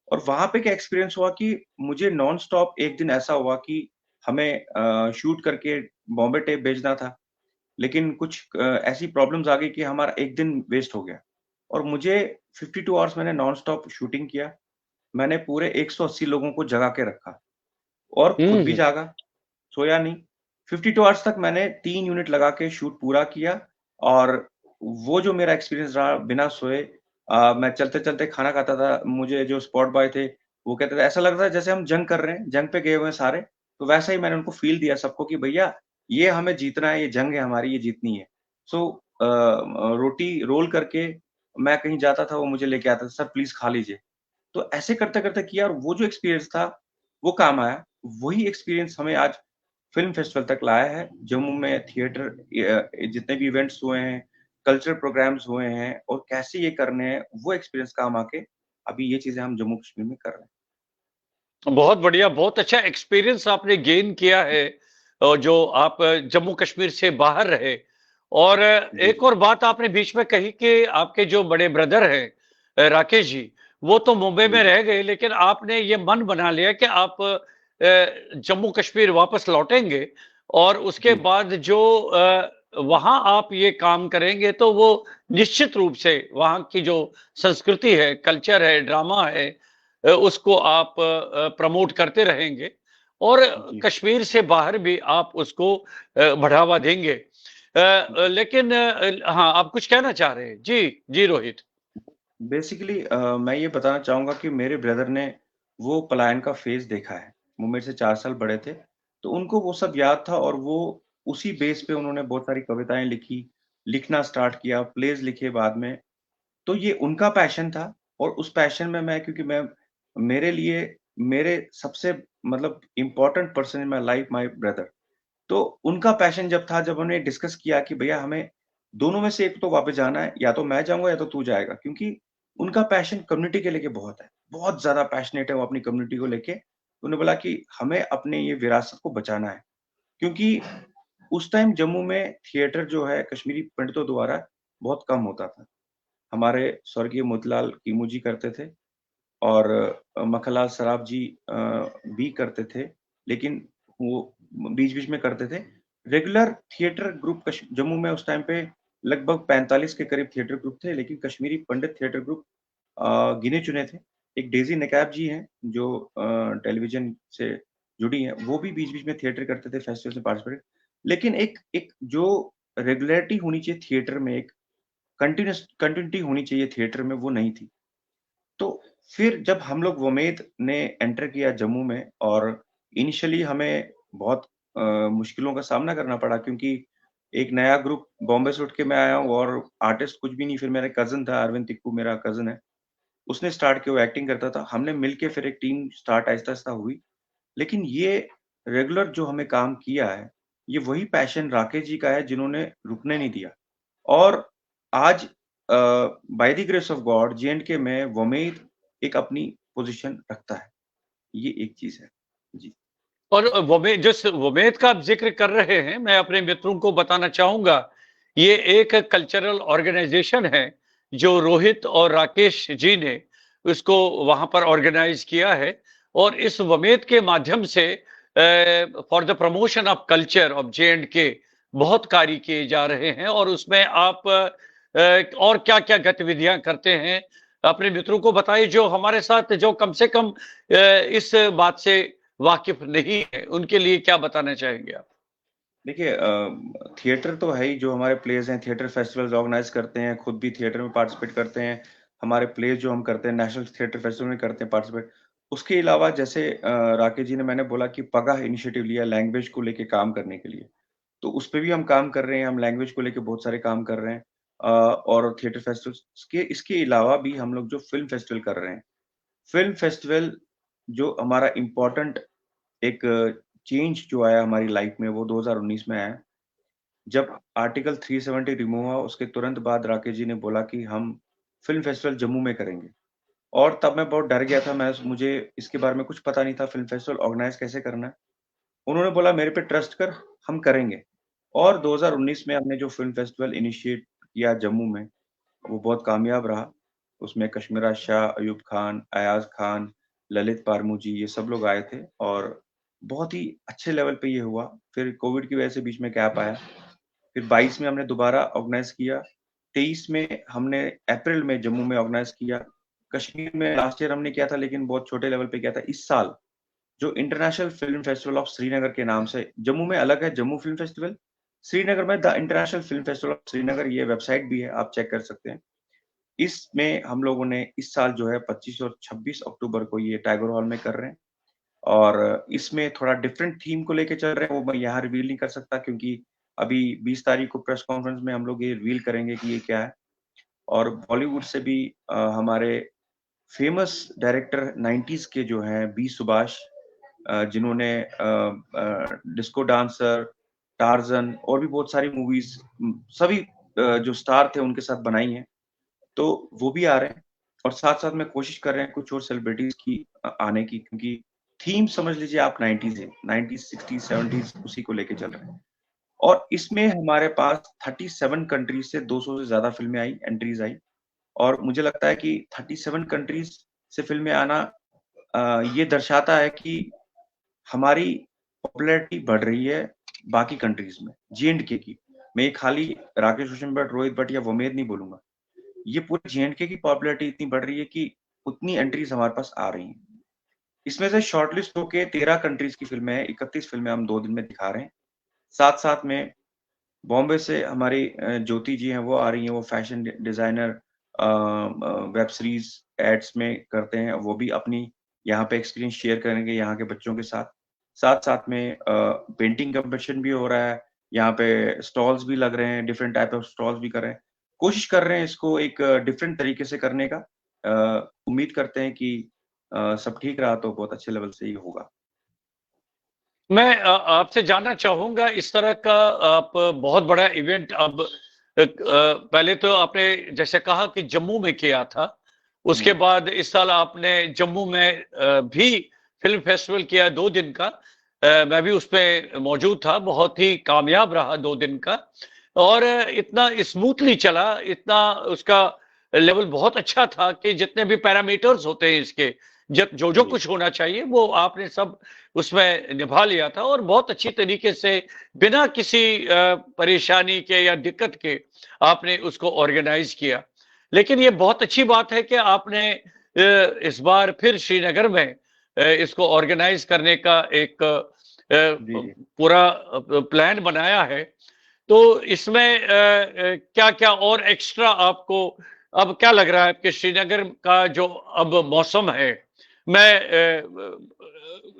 और वहाँ पे क्या एक्सपीरियंस हुआ कि मुझे नॉन स्टॉप एक दिन ऐसा हुआ कि हमें शूट करके बॉम्बे टेप भेजना था। लेकिन कुछ ऐसी प्रॉब्लम्स आ गई कि हमारा 1 दिन वेस्ट हो गया और मुझे 52 आवर्स मैंने नॉन स्टॉप शूटिंग किया। मैंने पूरे 180 लोगों को जगा के रखा और खुद भी हुँ। जागा, सोया नहीं। 52 आवर्स तक मैंने 3 यूनिट लगा के शूट पूरा किया और वो जो मेरा एक्सपीरियंस रहा बिना सोए मैं चलते-चलते खाना खाता था। मुझे जो स्पॉट बॉय थे, वो कहते थे ऐसा लग रहा है जैसे हम जंग कर रहे हैं, जंग पे गए हुए हैं सारे। तो वैसा ही मैंने उनको फ़ील दिया सबको कि भैया ये हमें जीतना है, ये जंग है हमारी, ये जीतनी है। सो रोटी रोल करके मैं कहीं जाता था, वो मुझे लेके आता था, "सर प्लीज़ खा लीजिए।" तो ऐसे करते-करते किया और वो जो एक्सपीरियंस था, वो काम आया। वही एक्सपीरियंस हमें आज फ़िल्म फेस्टिवल तक लाया है। जम्मू में थिएटर जितने भी इवेंट्स हुए हैं, कल्चरल प्रोग्राम्स हुए हैं और कैसे ये करने हैं, वो एक्सपीरियंस काम आके अभी ये चीज़ें हम जम्मू कश्मीर में कर रहे हैं। बहुत बढ़िया, बहुत अच्छा एक्सपीरियंस आपने गेन किया है जो आप जम्मू कश्मीर से बाहर रहे और जी, एक और बात आपने बीच में कही कि आपके जो बड़े ब्रदर हैं राकेश जी, वो तो मुंबई जी, में रह गए लेकिन आपने ये मन बना लिया कि आप जम्मू कश्मीर वापस लौटेंगे और उसके जी, बाद जो वहाँ आप ये काम करेंगे तो वो निश्चित रूप से वहाँ की जो संस्कृति है, कल्चर है, ड्रामा है उसको आप प्रमोट करते रहेंगे और जी। कश्मीर से बाहर भी आप उसको बढ़ावा देंगे। लेकिन हाँ, आप कुछ कहना चाह रहे हैं? जी, जी रोहित। बेसिकली मैं ये बताना चाहूँगा कि मेरे ब्रदर ने वो पलायन का फ़ेज़ देखा है। वो मेरे से 4 साल बड़े थे, तो उनको वो सब याद था और वो उसी बेस पे उन्होंने बहुत सारी कविताएँ लिखी, लिखना स्टार्ट किया, प्लेज़ लिखे बाद में। तो ये उनका पैशन था और उस पैशन में मैं क्योंकि मैं मेरे लिए मेरे सबसे मतलब important person in my life my brother. तो उनका पैशन जब था, जब उन्होंने डिस्कस किया कि भैया हमें दोनों में से एक तो वापस जाना है, या तो मैं जाऊँगा या तो तू जाएगा। क्योंकि उनका पैशन कम्युनिटी के लेके बहुत है। बहुत ज़्यादा पैशनेट है वो अपनी कम्युनिटी को लेके। उन्होंने बोला कि हमें अपने ये विरासत को बचाना है। क्योंकि उस टाइम जम्मू में थिएटर जो है कश्मीरी पंडितों द्वारा बहुत कम होता था। हमारे स्वर्गीय मोतीलाल कीमू जी करते थे और मक्खनलाल सराफ जी भी करते थे, लेकिन वो बीच-बीच में करते थे। रेगुलर थिएटर ग्रुप जम्मू में उस टाइम पे लगभग 45 के करीब थिएटर ग्रुप थे, लेकिन कश्मीरी पंडित थिएटर ग्रुप गिने-चुने थे। एक डेज़ी नकैब जी हैं, जो टेलीविज़न से जुड़ी हैं, वो भी बीच-बीच में थिएटर करते थे, फेस्टिवल्स में पार्टिसिपेट लेकिन एक एक जो रेगुलैरिटी होनी चाहिए थिएटर में, एक कंटिन्यूटी होनी चाहिए थिएटर में, वो नहीं थी। तो फिर जब हम लोग वोमेद ने एंटर किया जम्मू में और इनिशियली हमें बहुत मुश्किलों का सामना करना पड़ा क्योंकि एक नया ग्रुप बॉम्बे से उठ के मैं आया हूँ और आर्टिस्ट कुछ भी नहीं, फिर मेरा कज़िन था, अरविंद तिक्कू मेरा कज़िन है, उसने स्टार्ट किया, वो एक्टिंग करता था। हमने मिलके फिर एक टीम स्टार्ट आहिस्ता-आहिस्ता हुई। लेकिन ये रेगुलर जो हमें काम किया है, ये वही पैशन राकेश जी का है जिन्होंने रुकने नहीं दिया। और आज by the grace of God J and K में वमीद एक अपनी पोज़ीशन रखता है। ये एक चीज़ है। जी। और जिस वमेद का आप जिक्र कर रहे हैं, मैं अपने मित्रों को बताना चाहूंगा, ये एक कल्चरल ऑर्गेनाइजेशन है जो रोहित और राकेश जी ने उसको वहां पर ऑर्गेनाइज किया है। और इस वमेद के माध्यम से for the promotion of culture of J&K बहुत कार्य किए जा रहे हैं। और उसमें आप और क्या-क्या गतिविधियां करते हैं, अपने मित्रों को बताइए जो हमारे साथ, जो कम से कम इस बात से वाकिफ नहीं है, उनके लिए क्या बताना चाहेंगे आप? देखिए थिएटर तो है ही, जो हमारे प्लेस हैं, थिएटर फेस्टिवल्स ऑर्गेनाइज करते हैं, खुद भी थिएटर में पार्टिसिपेट करते हैं। हमारे प्लेस जो हम करते हैं, नेशनल थिएटर फेस्टिवल में करते हैं पार्टिसिपेट। उसके अलावा जैसे राकेश जी ने मैंने बोला कि पगह इनिशिएटिव लिया लैंग्वेज को लेके काम करने के लिए। तो उस पे भी हम काम कर रहे हैं, हम लैंग्वेज को लेके बहुत सारे काम कर रहे हैं। और थिएटर फेस्टिवल्स के इसके अलावा भी हम लोग जो फ़िल्म फेस्टिवल कर रहे हैं। फ़िल्म फेस्टिवल जो हमारा इम्पोर्टेंट एक चेंज जो आया हमारी लाइफ में, वो 2019 में आया। जब आर्टिकल 370 रिमूव हुआ, उसके तुरंत बाद राकेश जी ने बोला कि हम फ़िल्म फेस्टिवल जम्मू में करेंगे। और तब मैं बहुत डर गया था, मुझे इसके बारे में कुछ पता नहीं था, फ़िल्म फेस्टिवल ऑर्गेनाइज़ कैसे करना है। उन्होंने बोला मेरे पे ट्रस्ट कर, हम करेंगे। और 2019 में हमने जो फ़िल्म फेस्टिवल इनिशिएट किया जम्मू में, वो बहुत कामयाब रहा। उसमें कश्मीरा शाह, अयूब खान, अयाज़ खान, ललित पारमू जी, ये सब लोग आए थे और बहुत ही अच्छे लेवल पे ये हुआ। फिर कोविड की वजह से बीच में गैप आया। फिर 22 में हमने दोबारा ऑर्गेनाइज़ किया। 23 में हमने अप्रैल में जम्मू में ऑर्गेनाइज़ किया। कश्मीर में लास्ट ईयर हमने किया था, लेकिन बहुत छोटे लेवल पे किया था। इस साल जो international film festival of Srinagar के नाम से, जम्मू में अलग है जम्मू फ़िल्म फेस्टिवल, श्रीनगर में the international film festival of Srinagar, ये वेबसाइट भी है, आप चेक कर सकते हैं। इसमें हम लोगों ने इस साल जो है 25 और 26 अक्टूबर को ये टैगोर हॉल में कर रहे हैं। और इसमें थोड़ा डिफरेंट थीम को लेके चल रहे हैं, वो मैं यहाँ रिवील नहीं कर सकता क्योंकि अभी 20 तारीख को प्रेस कॉन्फ्रेंस में हम लोग ये रिवील करेंगे कि ये क्या है। और बॉलीवुड से भी हमारे फेमस डायरेक्टर 90s के जो हैं बी सुभाष, जिन्होंने डिस्को डांसर, टार्ज़न और भी बहुत सारी मूवीज़ सभी जो स्टार थे उनके साथ बनाई हैं। तो वो भी आ रहे हैं और साथ-साथ में कोशिश कर रहे हैं कुछ और सेलिब्रिटीज़ की आने की, क्योंकि थीम समझ लीजिए आप 90s है, 90s, 60s, 70s उसी को लेके चल रहे हैं। और इसमें हमारे पास 37 कंट्रीज़ से 200 से ज़्यादा फ़िल्में आई, एंट्रीज़ आई। और मुझे लगता है कि 37 कंट्रीज़ से फ़िल्में आना ये दर्शाता है कि हमारी पॉपुलैरिटी बढ़ रही है बाकी कंट्रीज़ में, जे-एंड-के की। मैं ये खाली राकेश रोशन भट्ट, रोहित भट्ट या वमेद नहीं बोलूँगा। ये पूरे जे-एंड-के की पॉपुलैरिटी इतनी बढ़ रही है कि उतनी एंट्रीज़ हमारे पास आ रही हैं। इसमें से शॉर्टलिस्ट होके 13 कंट्रीज़ की फ़िल्में हैं, 31 फ़िल्में हम 2 दिन में दिखा रहे हैं। साथ-साथ में बॉम्बे से हमारी ज्योति जी हैं, वो आ रही हैं, वो fashion designer web series ads में करते हैं, वो भी अपनी यहाँ पे एक्सपीरियंस शेयर करेंगे यहाँ के बच्चों के साथ। साथ-साथ में पेंटिंग कॉम्पिटिशन भी हो रहा है, यहाँ पे स्टॉल्स भी लग रहे हैं, डिफरेंट टाइप ऑफ स्टॉल्स भी कर रहे हैं। कोशिश कर रहे हैं इसको एक डिफरेंट तरीके से करने का। उम्मीद करते हैं कि सब ठीक रहा तो बहुत अच्छे लेवल से ये होगा। मैं आपसे जानना चाहूँगा, इस तरह का आप बहुत बड़ा इवेंट अब पहले तो आपने जैसे कहा कि जम्मू में किया था, उसके हुँ। बाद इस साल आपने जम्मू में भी फ़िल्म फेस्टिवल किया 2 दिन का। मैं भी उसपे मौजूद था, बहुत ही कामयाब रहा 2 दिन का। और इतना स्मूथली चला, इतना उसका लेवल बहुत अच्छा था कि जितने भी पैरामीटर्स होते हैं इसके, जब जो-जो जी। कुछ होना चाहिए वो आपने सब उसमें निभा लिया था और बहुत अच्छी तरीके से बिना किसी परेशानी के या दिक्कत के आपने उसको ऑर्गेनाइज किया। लेकिन ये बहुत अच्छी बात है कि आपने इस बार फिर श्रीनगर में इसको ऑर्गेनाइज करने का एक जी, जी। पूरा प्लान बनाया है। तो इसमें क्या-क्या और एक्स्ट्रा आपको अब क्या लग रहा है कि श्रीनगर का जो अब मौसम है, मैं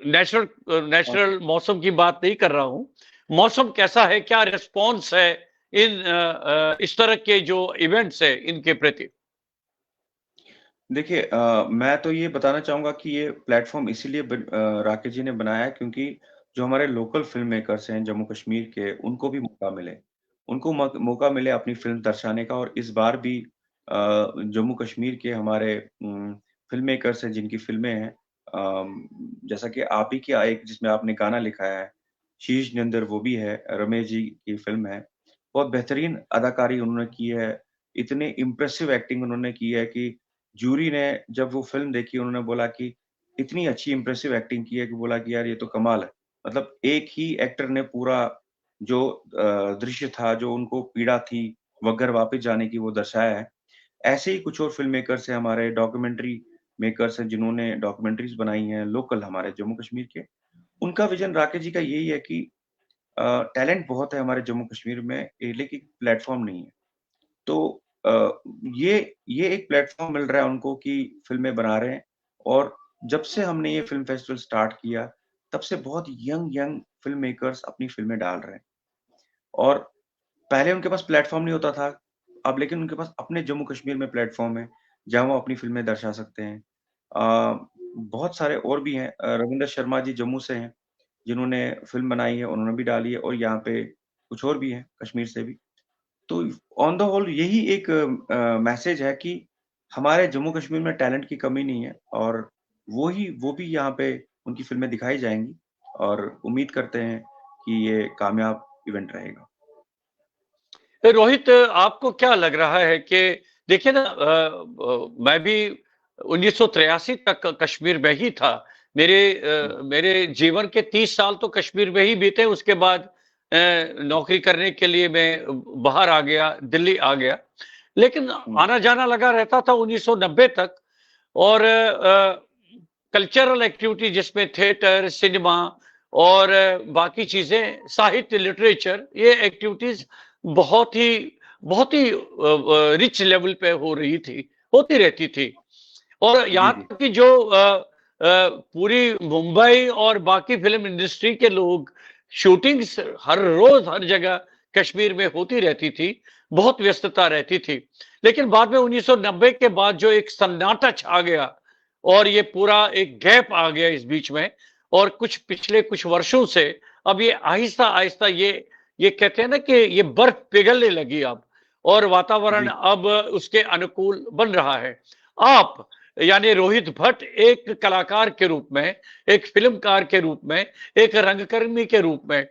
नेचुरल हाँ, नेचुरल मौसम की बात नहीं कर रहा हूँ। मौसम कैसा है, क्या रिस्पॉन्स है इस तरह के जो इवेंट्स है इनके प्रति? देखिए मैं तो ये बताना चाहूँगा कि ये प्लेटफ़ॉर्म इसीलिए राकेश जी ने बनाया है क्योंकि जो हमारे लोकल फ़िल्म मेकर्स हैं जम्मू कश्मीर के, उनको भी मौका मिले। उनको मौका मिले अपनी फ़िल्म दर्शाने का और इस बार भी जम्मू कश्मीर के हमारे फ़िल्म मेकर्स हैं जिनकी फ़िल्में हैं जैसा कि आप ही की एक जिसमें आपने गाना लिखा है, शीश निंदर वो भी है, रमेश जी की फ़िल्म है। बहुत बेहतरीन अदाकारी उन्होंने की है, इतने इम्प्रेसिव एक्टिंग उन्होंने की है कि जूरी ने जब वो फ़िल्म देखी उन्होंने बोला कि इतनी अच्छी इम्प्रेसिव एक्टिंग की है कि बोला कि यार ये तो कमाल है। मतलब एक ही एक्टर ने पूरा जो दृश्य था, जो उनको पीड़ा थी, वो घर वापस जाने की वो दर्शाया है। ऐसे ही कुछ और फ़िल्म मेकर्स हैं हमारे डॉक्यूमेंट्री मेकर्स हैं जिन्होंने डॉक्यूमेंट्रीज़ बनाई हैं लोकल हमारे जम्मू कश्मीर के। उनका विज़न राकेश जी का यही है कि टैलेंट बहुत है हमारे जम्मू कश्मीर में लेकिन प्लेटफ़ॉर्म नहीं है। तो अ, ये एक प्लेटफ़ॉर्म मिल रहा है उनको कि फ़िल्में बना रहे हैं और जब से हमने ये फ़िल्म फेस्टिवल स्टार्ट किया, तब से बहुत यंग फ़िल्म मेकर्स अपनी फ़िल्में डाल रहे हैं और पहले उनके पास प्लेटफ़ॉर्म नहीं होता था, अब लेकिन उनके पास अपने जम्मू कश्मीर में प्लेटफ़ॉर्म है, जहाँ वो अपनी फ़िल्में दर्शा सकते हैं। बहुत सारे और भी हैं रविंदर शर्मा जी जम्मू से हैं, जिन्होंने फ़िल्म बनाई है, उन्होंने भी डाली है और यहाँ पे कुछ और भी हैं कश्मीर से भी। तो ऑन द होल यही एक मैसेज है कि हमारे जम्मू कश्मीर में टैलेंट की कमी नहीं है और वो भी यहाँ पे उनकी फ़िल्में दिखाई जाएँगी और उम्मीद करते हैं कि ये कामयाब इवेंट रहेगा। रोहित, आपको क्या लग रहा है कि देखिए ना, मैं भी 1983 तक कश्मीर में ही था। हुँ, मेरे जीवन के 30 साल तो कश्मीर में ही बीते। उसके बाद नौकरी करने के लिए मैं बाहर आ गया, दिल्ली आ गया। लेकिन हुँ, आना जाना लगा रहता था 1990 तक। और कल्चरल एक्टिविटी जिसमें थिएटर, सिनेमा और बाकी चीजें, साहित्य, लिटरेचर, ये एक्टिविटीज बहुत ही बहुत ही रिच लेवल पे हो रही थी, होती रहती थी। और जी, यहाँ जी। तक कि जो पूरी मुंबई और बाकी फिल्म इंडस्ट्री के लोग, शूटिंग्स हर रोज हर जगह कश्मीर में होती रहती थी, बहुत व्यस्तता रहती थी। लेकिन बाद में 1990 के बाद जो एक सन्नाटा छा गया और ये पूरा एक गैप आ गया इस बीच में, और कुछ पिछले कुछ वर्षों से अब ये आहिस्ता आहिस्ता ये कहते हैं ना कि ये बर्फ पिघलने लगी अब, और वातावरण जी, अब उसके अनुकूल बन रहा है। आप यानी रोहित भट्ट एक कलाकार के रूप में, एक फिल्मकार के रूप में, एक रंगकर्मी के रूप में,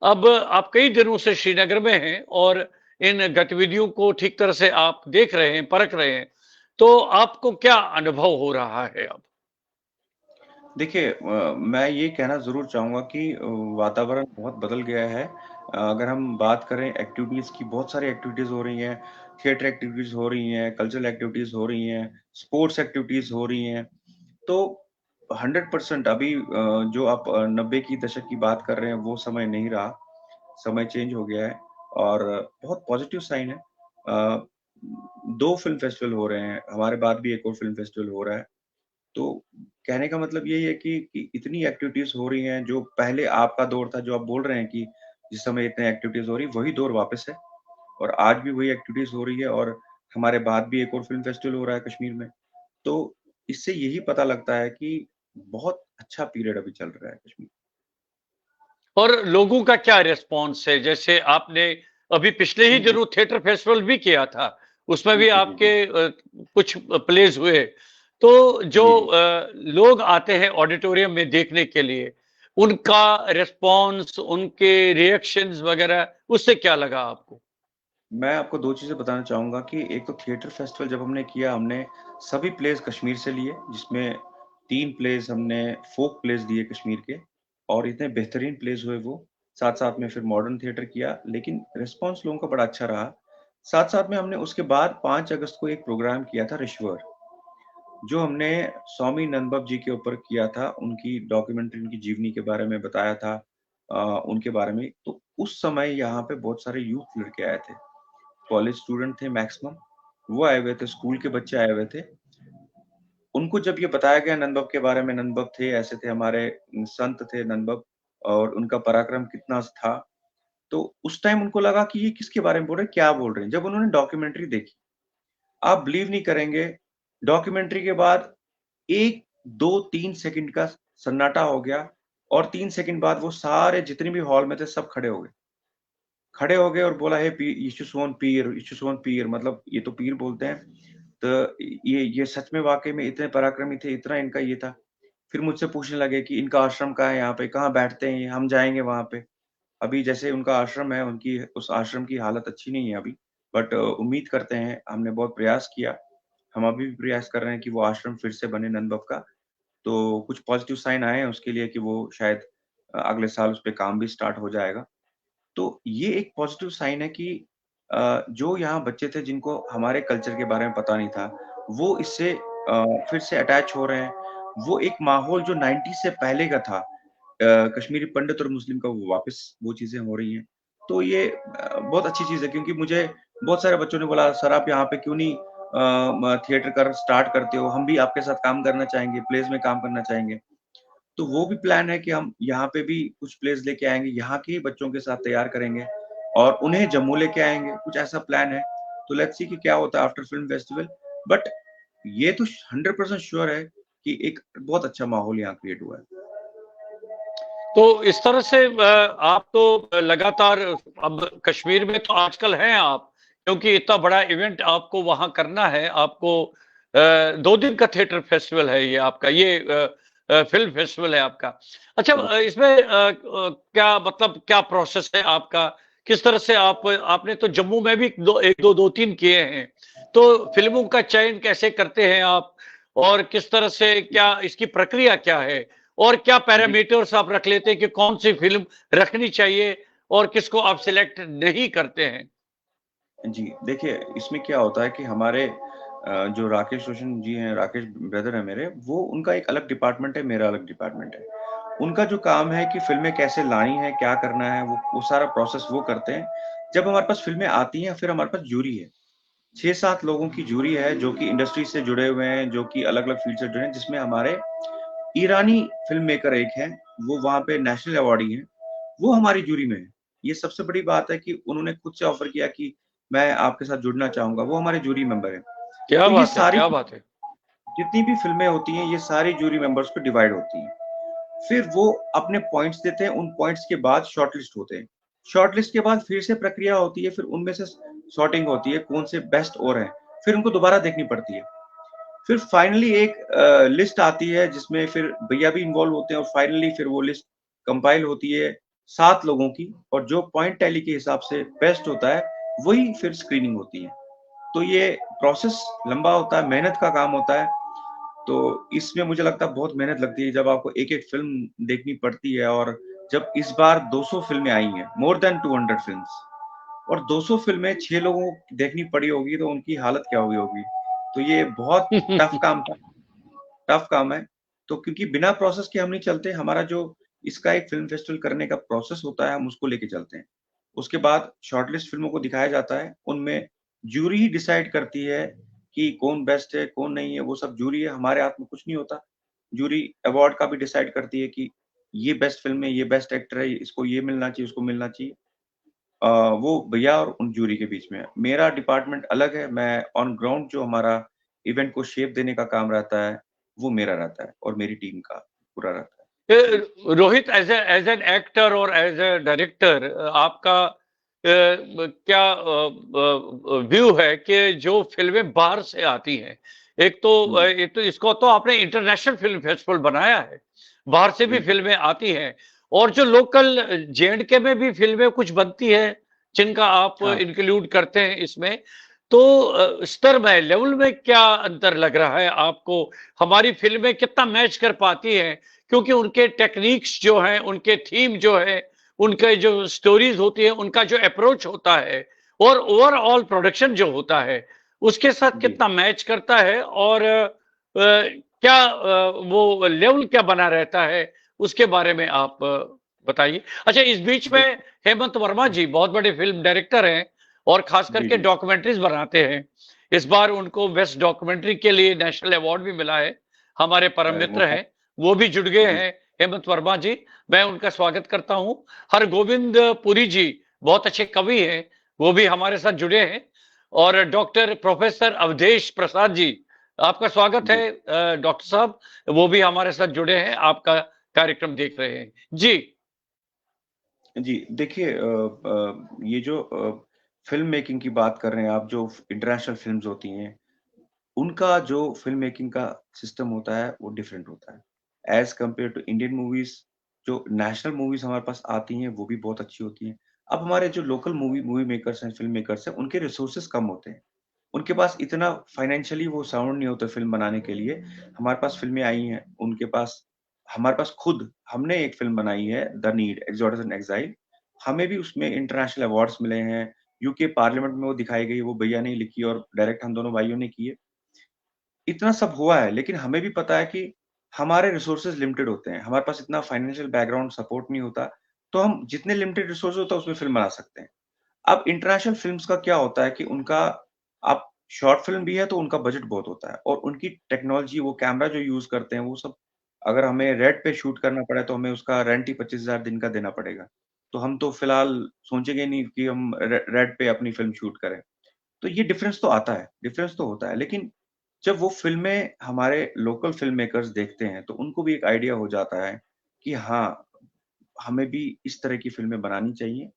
अब आप कई दिनों से श्रीनगर में हैं और इन गतिविधियों को ठीक तरह से आप देख रहे हैं, परख रहे हैं। तो आपको क्या अनुभव हो रहा है अब? देखिए मैं ये कहना ज़रूर चाहूँगा कि वातावरण बहुत बदल गया है। अगर हम बात करें एक्टिविटीज़ की, बहुत सारी एक्टिविटीज़ हो रही हैं, थिएटर एक्टिविटीज़ हो रही हैं, कल्चरल एक्टिविटीज़ हो रही हैं, स्पोर्ट्स एक्टिविटीज़ हो रही हैं। तो 100% अभी जो आप 90 की दशक की बात कर रहे हैं, वो समय नहीं रहा। समय चेंज हो गया है और बहुत पॉज़िटिव साइन है। 2 फ़िल्म फेस्टिवल हो रहे हैं, हमारे बाद भी एक और फ़िल्म फेस्टिवल हो रहा है। तो कहने का मतलब यही है कि इतनी एक्टिविटीज़ हो रही हैं, जो पहले आपका दौर था, जो आप बोल रहे हैं कि जिस समय इतनी एक्टिविटीज़ हो रही है, वही दौर वापस है और आज भी वही एक्टिविटीज़ हो रही है और हमारे बाद भी एक और फ़िल्म फेस्टिवल हो रहा है कश्मीर में। तो इससे यही पता लगता है कि बहुत अच्छा पीरियड अभी चल रहा है कश्मीर। और लोगों का क्या रिस्पॉन्स है? जैसे आपने अभी पिछले ही जी, जी। दिनों थिएटर फेस्टिवल भी किया था, उसमें जी, भी जी, जी, आपके जी। कुछ प्लेस हुए। तो जो जी, जी। लोग आते हैं ऑडिटोरियम में देखने के लिए, उनका रिस्पॉन्स, उनके रिएक्शंस वगैरह, उससे क्या लगा आपको? मैं आपको 2 चीज़ें बताना चाहूँगा कि एक तो थिएटर फेस्टिवल जब हमने किया, हमने सभी प्लेस कश्मीर से लिए, जिसमें 3 प्लेस हमने फ़ोक प्लेस दिए कश्मीर के और इतने बेहतरीन प्लेस हुए वो। साथ-साथ में फिर मॉडर्न थिएटर किया, लेकिन रिस्पॉन्स लोगों का बड़ा अच्छा रहा। साथ-साथ में हमने उसके बाद 5 अगस्त को एक प्रोग्राम किया था रिश्वर, जो हमने स्वामी नंदबब जी के ऊपर किया था, उनकी डॉक्यूमेंट्री, उनकी जीवनी के बारे में बताया था उनके बारे में। तो उस समय यहाँ पे बहुत सारे यूथ लड़के आए थे। कॉलेज स्टूडेंट थे मैक्सिमम, वो आए हुए थे, स्कूल के बच्चे आए हुए थे। उनको जब ये बताया गया नंदबब के बारे में, नंदबब थे, ऐसे थे हमारे संत थे नंदबब और उनका पराक्रम कितना था। तो उस टाइम उनको लगा कि ये किसके बारे में बोल रहे हैं, क्या बोल रहे हैं? जब उन्होंने डॉक्यूमेंट्री देखी, आप बिलीव नहीं करेंगे, डॉक्यूमेंट्री के बाद 1, 2, 3 सेकंड का सन्नाटा हो गया और 3 सेकंड बाद वो सारे जितने भी हॉल में थे सब खड़े हो गए। खड़े हो गए और बोला, "हे पी यीशु पीर, यीशु पीर", मतलब ये तो पीर बोलते हैं। तो ये सच में वाक़ई में इतने पराक्रमी थे, इतना इनका ये था। फिर मुझसे पूछने लगे कि इनका आश्रम कहाँ है यहाँ पे? कहाँ बैठते हैं ये? हम जाएँगे वहाँ पे। अभी जैसे उनका आश्रम है, उनकी उस आश्रम की हालत अच्छी नहीं है अभी, बट उम्मीद करते हैं, हमने बहुत प्रयास किया। हम अभी भी प्रयास कर रहे हैं कि वो आश्रम फिर से बने नंद बाब का। तो कुछ पॉज़िटिव साइन आए हैं उसके लिए कि वो शायद अगले साल उसपे काम भी स्टार्ट हो जाएगा। तो ये एक पॉज़िटिव साइन है कि जो यहाँ बच्चे थे जिनको हमारे कल्चर के बारे में पता नहीं था, वो इससे फिर से अटैच हो रहे हैं। वो एक माहौल जो 90 से पहले का था, कश्मीरी पंडित और मुस्लिम का, वो वापस वो चीज़ें हो रही हैं। तो ये बहुत अच्छी चीज़ है क्योंकि मुझे बहुत सारे बच्चों ने बोला, "सर आप यहाँ पे क्यों नहीं थिएटर कर स्टार्ट करते हो? हम भी आपके साथ काम करना चाहेंगे, प्लेज़ में काम करना चाहेंगे।" तो वो भी प्लान है कि हम यहाँ पे भी कुछ प्लेस लेके आएँगे, यहाँ के ही बच्चों के साथ तैयार करेंगे और उन्हें जम्मू लेके आएँगे, कुछ ऐसा प्लान है। तो लेट्स सी कि क्या होता है आफ्टर फिल्म फेस्टिवल। बट ये तो 100% श्योर है कि एक बहुत अच्छा माहौल यहाँ क्रिएट हुआ है। तो इस तरह से आप तो लगातार अब कश्मीर में तो आजकल हैं आप, क्योंकि इतना बड़ा इवेंट आपको वहां करना है। आपको 2 दिन का थिएटर फेस्टिवल है ये आपका, ये फिल्म फेस्टिवल है आपका। अच्छा, इसमें क्या मतलब क्या प्रोसेस है आपका? किस तरह से आपने तो जम्मू में भी दो तीन किए हैं, तो फिल्मों का चयन कैसे करते हैं आप? और किस तरह से, क्या इसकी प्रक्रिया क्या है? और क्या जी, पैरामीटर्स आप रख लेते हैं कि कौन सी फिल्म रखनी चाहिए और किसको आप सिलेक्ट नहीं करते हैं? जी। देखिए, इसमें क्या होता है कि हमारे जो राकेश रोशन जी हैं, राकेश ब्रदर हैं मेरे, वो उनका एक अलग डिपार्टमेंट है, मेरा अलग डिपार्टमेंट है। उनका जो काम है कि फ़िल्में कैसे लानी है, क्या करना है, वो सारा प्रोसेस वो करते हैं। जब हमारे पास फ़िल्में आती हैं, फिर हमारे पास जूरी है। 6-7 लोगों की जूरी है जो कि इंडस्ट्री से जुड़े हुए हैं, जो कि अलग-अलग फ़ील्ड से जुड़े हैं, जिसमें हमारे ईरानी फ़िल्म मेकर एक हैं, वो वहाँ पे नेशनल अवॉर्डी हैं, वो हमारी जूरी में हैं। ये सबसे बड़ी बात है कि उन्होंने खुद से ऑफ़र किया कि मैं आपके साथ जुड़ना चाहूँगा, वो हमारे जूरी मेंबर हैं। क्या तो ये बात है, सारी क्या बात है! जितनी भी फ़िल्में होती हैं, ये सारी जूरी मेंबर्स पे डिवाइड होती हैं। फिर वो अपने पॉइंट्स देते हैं, उन पॉइंट्स के बाद शॉर्टलिस्ट होते हैं। शॉर्टलिस्ट के बाद फिर से प्रक्रिया होती है, फिर उनमें से सॉर्टिंग होती है, कौन से बेस्ट और हैं, फिर उनको दोबारा देखनी पड़ती है। फिर फाइनली एक लिस्ट आती है जिसमें फिर भैया भी इन्वॉल्व होते हैं और फाइनली फिर वो लिस्ट कंपाइल होती है 7 लोगों की और जो पॉइंट टैली के हिसाब से बेस्ट होता है, वही फिर स्क्रीनिंग होती है। तो ये प्रोसेस लंबा होता है, मेहनत का काम होता है। तो इसमें मुझे लगता है बहुत मेहनत लगती है जब आपको एक-एक फ़िल्म देखनी पड़ती है और जब इस बार 200 फ़िल्में आई हैं, मोर दैन 200 फ़िल्म्स और 200 फ़िल्में 6 लोगों को देखनी पड़ी होगी, तो उनकी हालत क्या हुई होगी? तो ये बहुत टफ़ काम था, टफ़ काम है। तो क्योंकि बिना प्रोसेस के हम नहीं चलते, हमारा जो इसका एक फ़िल्म फेस्टिवल करने का प्रोसेस होता है, हम उसको लेके चलते हैं। उसके बाद शॉर्टलिस्ट फ़िल्मों को दिखाया जाता है, उनमें जूरी ही डिसाइड करती है कि कौन बेस्ट है, कौन नहीं है, वो सब जूरी है, हमारे हाथ में कुछ नहीं होता। जूरी अवार्ड का भी डिसाइड करती है कि ये बेस्ट फ़िल्म है, ये बेस्ट एक्टर है, इसको ये मिलना चाहिए, उसको मिलना चाहिए। अ, वो भैया और उन जूरी के बीच में है। मेरा डिपार्टमेंट अलग है, मैं ऑन ग्राउंड जो हमारा इवेंट को शेप देने का काम रहता है, वो मेरा रहता है और मेरी टीम का पूरा रहता है। रोहित, एज एन एक्टर और एज ए डायरेक्टर, आपका क्या व्यू है कि जो फिल्में बाहर से आती हैं, जी, एक तो इसको तो आपने इंटरनेशनल फिल्म फेस्टिवल बनाया है, बाहर से भी बिल्कुल। फिल्में आती हैं, और जो लोकल जे&के में भी फिल्में कुछ बनती है जिनका आप हाँ, इंक्लूड करते हैं इसमें, तो स्तर में, लेवल में क्या अंतर लग रहा है आपको? हमारी फिल्में कितना मैच कर पाती हैं? क्योंकि उनके टेक्निक्स जो हैं, उनके थीम जो है, उनके जो स्टोरीज होती है, उनका जो अप्रोच होता है, और ओवरऑल प्रोडक्शन जो होता है, उसके साथ जी। कितना मैच करता है, और क्या वो लेवल क्या बना रहता है, उसके बारे में आप बताइए। अच्छा, इस बीच में देखिए हेमंत वर्मा जी बहुत बड़े फिल्म डायरेक्टर हैं और खास जी, करके जी। डॉक्यूमेंट्रीज बनाते हैं। इस बार उनको बेस्ट डॉक्यूमेंट्री के लिए नेशनल अवार्ड भी मिला है। हमारे परम मित्र मुबारक हैं, वो भी जुड़ गए जी, हैं, हेमंत वर्मा जी। मैं उनका स्वागत करता हूं। हरगोविंद पुरी जी बहुत अच्छे कवि हैं, वो भी हमारे साथ जुड़े हैं। और डॉक्टर प्रोफेसर अवधेश प्रसाद जी, आपका स्वागत जी, है डॉक्टर साहब, वो भी हमारे साथ जुड़े हैं, आपका कार्यक्रम देख रहे हैं। जी। जी, देखिए ये जो फ़िल्म मेकिंग की बात कर रहे हैं आप, जो इंटरनेशनल फ़िल्म्स होती हैं, उनका जो फ़िल्म मेकिंग का सिस्टम होता है, वो डिफरेंट होता है। As compare to Indian movies, जो नेशनल मूवीज़ हमारे पास आती हैं, वो भी बहुत अच्छी होती हैं। अब हमारे जो लोकल मूवी मूवी मेकर्स हैं, फ़िल्म मेकर्स हैं, उनके रिसोर्सेज़ कम होते हैं। उनके पास इतना फाइनेंशियली वो साउंड नहीं होता फ़िल्म बनाने के लिए। हमारे पास फ़िल्में आई हैं, उनके पास हमारे पास खुद हमने एक फ़िल्म बनाई है, the need exodus in exile. हमें भी उसमें इंटरनेशनल अवार्ड्स मिले हैं। यूके पार्लियामेंट में वो दिखाई गई, वो भैया ने लिखी और डायरेक्ट हम दोनों भाइयों ने की है। इतना सब हुआ है, लेकिन हमें भी पता है कि हमारे रिसोर्सेज़ लिमिटेड होते हैं। हमारे पास इतना फाइनेंशियल बैकग्राउंड सपोर्ट नहीं होता, तो हम जितने लिमिटेड रिसोर्स होता है उसमें फ़िल्म बना सकते हैं। अब इंटरनेशनल फ़िल्म्स का क्या होता है कि उनका आप शॉर्ट फ़िल्म भी है तो उनका बजट बहुत होता है और उनकी टेक्नोलॉजी वो कैमरा जो यूज़ करते हैं वो सब अगर हमें रेड पे शूट करना पड़े तो हमें उसका रेंट ही 25,000 दिन का देना पड़ेगा। तो हम तो फ़िलहाल सोचेंगे नहीं कि हम रेड पे अपनी फ़िल्म शूट करें। तो ये डिफ़रेंस तो आता है, डिफ़रेंस तो होता है। लेकिन जब वो फ़िल्में हमारे लोकल फ़िल्म मेकर्स देखते हैं तो उनको भी एक आइडिया हो जाता है कि हाँ, हमें भी इस तरह की फ़िल्में बनानी चाहिए।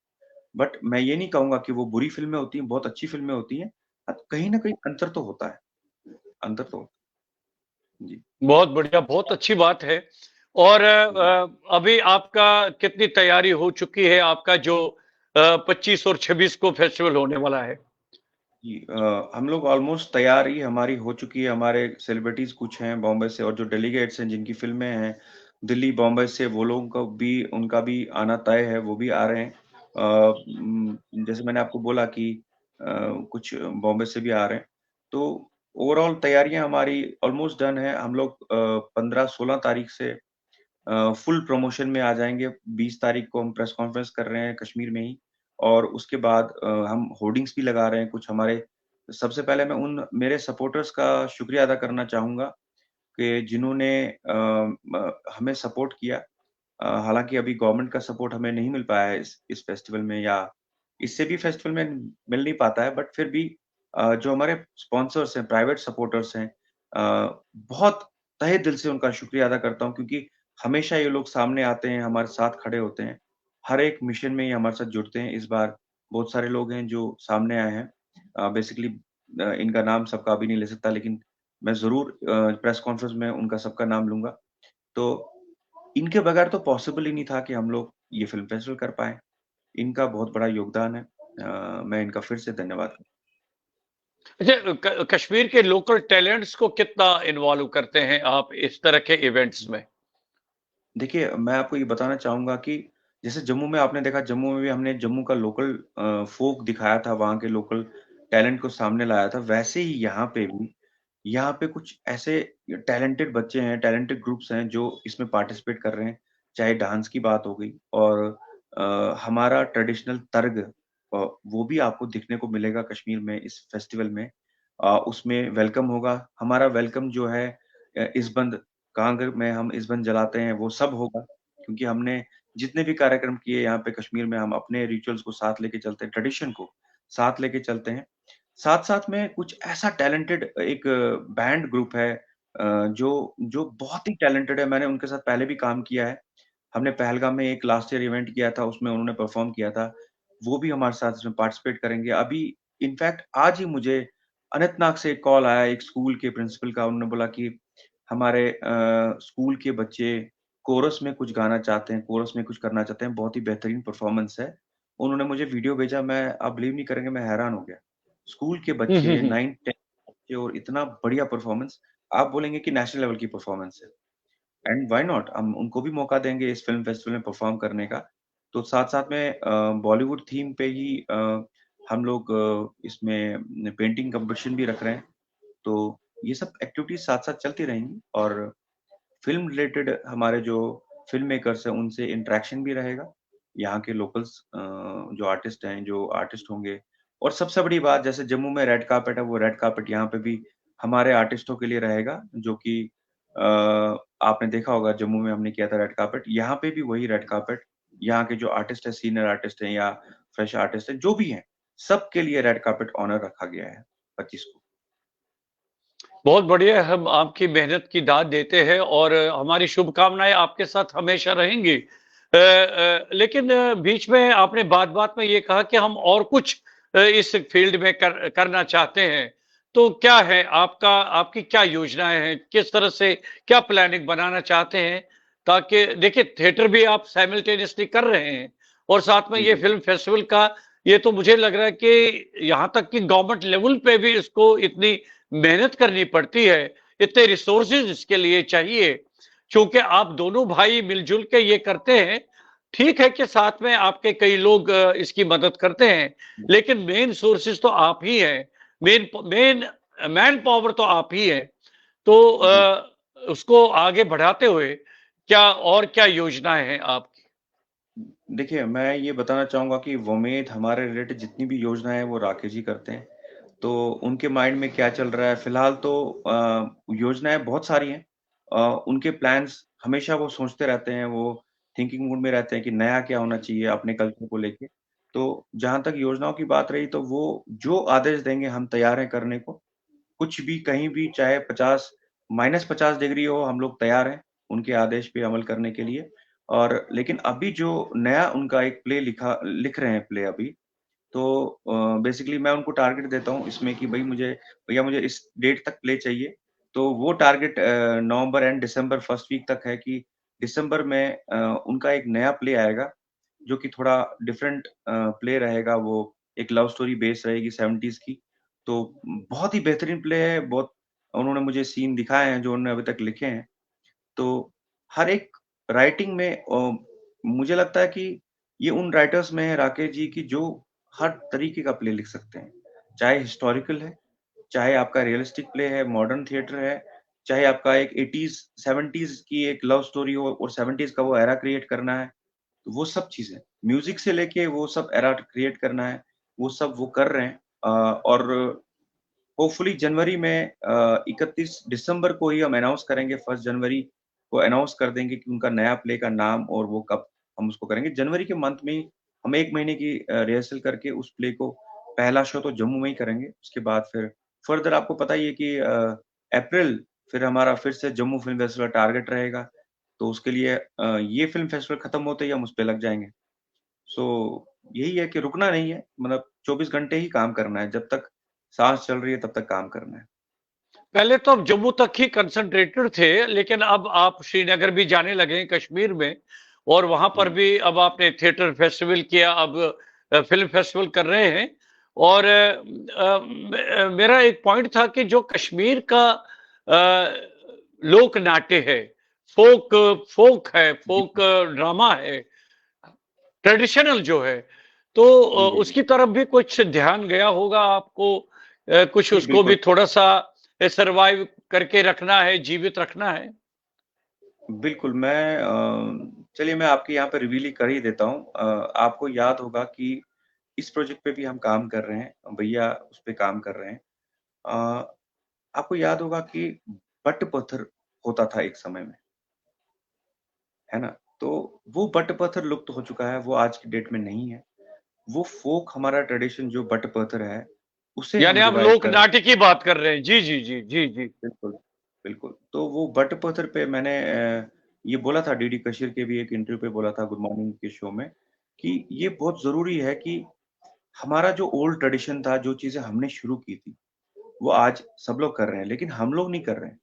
बट मैं ये नहीं कहूँगा कि वो बुरी फ़िल्में होती हैं, बहुत अच्छी फ़िल्में होती हैं। कहीं न कहीं अंतर तो होता है, अंतर तो जी। बहुत बढ़िया, बहुत अच्छी बात है। और जी, अभी आपका कितनी तैयारी हो चुकी है, आपका जो 25 और 26 को फेस्टिवल होने वाला है? जी हम लोग ऑलमोस्ट तैयारी हमारी हो चुकी है, हमारे सेलिब्रिटीज़ कुछ हैं बॉम्बे से और जो डेलीगेट्स हैं जिनकी फ़िल्में हैं, दिल्ली, बॉम्बे से वो लोगों का भी उनका भी आना तय है, वो भी आ रहे हैं। जैसे मैंने आपको बोला कि कुछ बॉम्बे से भी आ रहे हैं। तो ओवरऑल तैयारियाँ हमारी ऑलमोस्ट डन है। हम लोग 15-16 तारीख से फुल प्रमोशन में आ जाएँगे। 20 तारीख को हम प्रेस कॉन्फ्रेंस कर रहे हैं कश्मीर में ही और उसके बाद हम होर्डिंग्स भी लगा रहे हैं कुछ हमारे सबसे पहले मैं उन मेरे सपोर्टर्स का शुक्रिया अदा करना चाहूँगा कि जिन्होंने हमें सपोर्ट किया। हालाँकि अभी गवर्नमेंट का सपोर्ट हमें नहीं मिल पाया है इस फेस्टिवल में या इससे भी फेस्टिवल में मिल नहीं पाता है बट फिर भी जो हमारे स्पॉन्सर्स हैं, प्राइवेट सपोर्टर्स हैं बहुत तहे दिल से उनका शुक्रिया अदा करता हूँ क्योंकि हमेशा ये लोग सामने आते हैं, हमारे साथ खड़े होते हैं। हर एक मिशन में ये हमारे साथ जुड़ते हैं। इस बार बहुत सारे लोग हैं जो सामने आए हैं। बेसिकली इनका नाम सबका अभी नहीं ले सकता लेकिन मैं ज़रूर प्रेस कॉन्फ्रेंस में उनका सबका नाम लूँगा। तो इनके बगैर तो पॉसिबल ही नहीं था कि हम लोग ये फ़िल्म फेस्टिवल कर पाएँ। इनका बहुत बड़ा योगदान है। मैं इनका फिर से धन्यवाद करता अच्छा, कश्मीर के लोकल टैलेंट्स को कितना इन्वॉल्व करते हैं आप इस तरह के इवेंट्स हूँ। में? देखिए, मैं आपको ये बताना चाहूँगा कि जैसे जम्मू में आपने देखा जम्मू में भी हमने जम्मू का लोकल फ़ोक दिखाया था, वहाँ के लोकल टैलेंट को सामने लाया था। वैसे ही यहाँ पे भी, यहाँ पे कुछ ऐसे टैलेंटेड बच्चे हैं, टैलेंटेड ग्रुप्स हैं जो इसमें पार्टिसिपेट कर रहे हैं। चाहे डांस की बात हो गई और हमारा ट्रेडिशनल तर्ग वो भी आपको दिखने को मिलेगा कश्मीर में इस फेस्टिवल में। उसमें वेलकम होगा। हमारा वेलकम जो है इज़बंद कांगड़ में हम इज़बंद जलाते हैं, वो सब होगा क्योंकि हमने जितने भी कार्यक्रम किए यहाँ पे कश्मीर में हम अपने रिचुअल्स को साथ लेके चलते हैं, ट्रेडिशन को साथ लेके चलते हैं। साथ-साथ में कुछ ऐसा टैलेंटेड एक बैंड ग्रुप है जो जो बहुत ही टैलेंटेड है, मैंने उनके साथ पहले भी काम किया है। हमने पहलगाम में एक लास्ट ईयर इवेंट किया था, उसमें उन्होंने परफ़ॉर्म किया था। वो भी हमारे साथ इसमें पार्टिसिपेट करेंगे। अभी इनफैक्ट आज ही मुझे अनंतनाग से एक कॉल आया एक स्कूल के प्रिंसिपल का, उन्होंने बोला कि हमारे स्कूल के बच्चे कोरस में कुछ गाना चाहते हैं, कोरस में कुछ करना चाहते हैं, बहुत ही बेहतरीन परफ़ॉर्मेंस है। उन्होंने मुझे वीडियो भेजा, मैं आप बिलीव नहीं करेंगे, मैं हैरान हो गया। स्कूल के हुँ, हुँ, बच्चे हुँ। 9-10 बच्चे और इतना बढ़िया परफ़ॉर्मेंस, आप बोलेंगे कि नेशनल लेवल की परफ़ॉर्मेंस है। And why not? हम उनको भी मौका देंगे इस फ़िल्म फेस्टिवल में परफ़ॉर्म करने का। तो साथ-साथ में बॉलीवुड थीम पे ही हम लोग इसमें पेंटिंग कॉम्पिटिशन भी रख रहे हैं। तो ये सब एक्टिविटीज़ साथ-साथ चलती रहेंगी और फ़िल्म रिलेटेड हमारे जो फ़िल्म मेकर्स हैं, उनसे इंटरेक्शन भी रहेगा। यहाँ के लोकल्स जो आर्टिस्ट हैं, जो आर्टिस्ट होंगे और सबसे बड़ी बात जैसे जम्मू में रेड कार्पेट है, वो रेड कार्पेट यहाँ पे भी हमारे आर्टिस्टों के लिए रहेगा, जो कि आपने देखा होगा जम्मू में हमने किया था रेड कार्पेट, यहाँ पे भी वही रेड कार्पेट, यहाँ के जो आर्टिस्ट हैं, सीनियर आर्टिस्ट हैं या फ्रेश आर्टिस्ट हैं, जो भी हैं, सबके लिए रेड कार्पेट ऑनर रखा गया है 25 को। बहुत बढ़िया, हम आपकी मेहनत की दाद देते हैं और हमारी शुभकामनाएं आपके साथ हमेशा रहेंगी। लेकिन बीच में आपने बात-बात में ये कहा कि हम और कुछ इस फील्ड में करना चाहते हैं। तो क्या है आपकी क्या योजनाएँ हैं? किस तरह से क्या प्लानिंग बनाना चाहते हैं? ताकि देखिए थिएटर भी आप साइमल्टेनियसली कर रहे हैं और साथ में जी, ये जी। फ़िल्म फेस्टिवल का ये तो मुझे लग रहा है कि यहाँ तक कि गवर्नमेंट लेवल पे भी इसको इतनी मेहनत करनी पड़ती है, इतने रिसोर्सेज इसके लिए चाहिए, चूँकि आप दोनों भाई मिल-जुल के ये करते हैं, ठीक है कि साथ में आपके कई लोग इसकी मदद करते हैं, लेकिन मेन सोर्सेज तो आप ही हैं, मेन मैन पावर तो आप ही हैं। तो जी। उसको आगे बढ़ाते हुए क्या योजनाएँ हैं आपकी? देखिए, मैं ये बताना चाहूँगा कि वोमेद हमारे रिलेटेड जितनी भी योजनाएँ हैं, वो राकेश जी करते हैं। तो उनके माइंड में क्या चल रहा है, फिलहाल तो योजनाएँ बहुत सारी हैं। उनके प्लान्स हमेशा वो सोचते रहते हैं, वो थिंकिंग मूड में रहते हैं कि नया क्या होना चाहिए अपने कल्चर को लेके। तो जहाँ तक योजनाओं की बात रही, तो वो जो आदेश देंगे, हम तैयार हैं करने को। कुछ भी, कहीं भी, चाहे 50 -50 डिग्री हो, हम लोग तैयार हैं, उनके आदेश पे अमल करने के लिए। और लेकिन अभी जो नया उनका एक प्ले लिख रहे हैं प्ले अभी, तो बेसिकली मैं उनको टारगेट देता हूँ इसमें कि भैया मुझे इस डेट तक प्ले चाहिए। तो वो target November end December first week तक है कि दिसंबर में उनका एक नया प्ले आएगा, जो कि थोड़ा डिफरेंट प्ले रहेगा। वो एक लव स्टोरी बेस्ड रहेगी 70s की। तो बहुत ही बेहतरीन प्ले है, बहुत उन्होंने मुझे सीन दिखाए हैं जो उन्होंने अभी तक लिखे हैं। तो हर एक राइटिंग में मुझे लगता है कि ये उन राइटर्स में है राकेश जी की जो हर तरीके का प्ले लिख सकते हैं। चाहे हिस्टोरिकल है, चाहे आपका रियलिस्टिक प्ले है, मॉडर्न थिएटर है, चाहे आपका एक 80s 70s की एक लव स्टोरी हो और 70s का वो एरा क्रिएट करना है, तो वो सब चीज़ें। म्यूज़िक से लेके वो सब एरा क्रिएट करना है, वो सब वो कर रहे हैं। और होपफुली जनवरी में 31 दिसंबर को ही हम अनाउंस करेंगे, 1 जनवरी को अनाउंस कर देंगे कि उनका नया प्ले का नाम और वो कब हम उसको करेंगे। जनवरी के मंथ में ही हम 1 महीने की रिहर्सल करके उस प्ले को पहला शो तो जम्मू में ही करेंगे। उसके बाद फिर फर्दर आपको पता ही है कि अप्रैल फिर हमारा फिर से जम्मू फ़िल्म फेस्टिवल टारगेट रहेगा। तो उसके लिए ये फ़िल्म फेस्टिवल खत्म होते ही हम उस पे लग जाएँगे। सो यही है कि रुकना नहीं है, मतलब 24 घंटे ही काम करना है, जब तक साँस चल रही है तब तक काम करना है। पहले तो आप जम्मू तक ही कंसंट्रेटेड थे, लेकिन अब आप श्रीनगर भी जाने लगे हैं कश्मीर में और वहां पर जी। भी अब आपने थिएटर फेस्टिवल किया, अब फिल्म फेस्टिवल कर रहे हैं। और मेरा एक पॉइंट था कि जो कश्मीर का लोक नाट्य है, फोक फोक है, जी, फोक ड्रामा है, ट्रेडिशनल जो है, तो जी, जी, जी। उसकी तरफ भी कुछ ध्यान गया होगा आपको, कुछ जी, उसको भी बिल्कुल। थोड़ा-सा सर्वाइव करके रखना है, जीवित रखना है? बिल्कुल, मैं चलिए मैं आपके यहाँ पे रिवील ही कर ही देता हूँ। आपको याद होगा कि इस प्रोजेक्ट पे भी हम काम कर रहे हैं, भैया उस पे काम कर रहे हैं। अ, आपको याद होगा कि बट-पत्थर होता था एक समय में, है ना? तो वो बट-पत्थर लुप्त हो चुका है, वो आज की डेट में नहीं है। वो फ़ोक हमारा ट्रेडिशन जो बट-पत्थर है, उसे यानी हम आप रिवाइव लोक कर नाट्य की बात कर रहे हैं। जी, जी, जी, जी, जी। बिल्कुल, बिल्कुल। तो वो बट पत्थर पे मैंने ये बोला था डीडी कशिर के भी एक इंटरव्यू पे बोला था गुड मॉर्निंग के शो में, कि ये बहुत ज़रूरी है कि हमारा जो ओल्ड ट्रेडिशन था, जो चीज़ें हमने शुरू की थी, वो आज सब लोग कर रहे हैं, लेकिन हम लोग नहीं कर रहे हैं।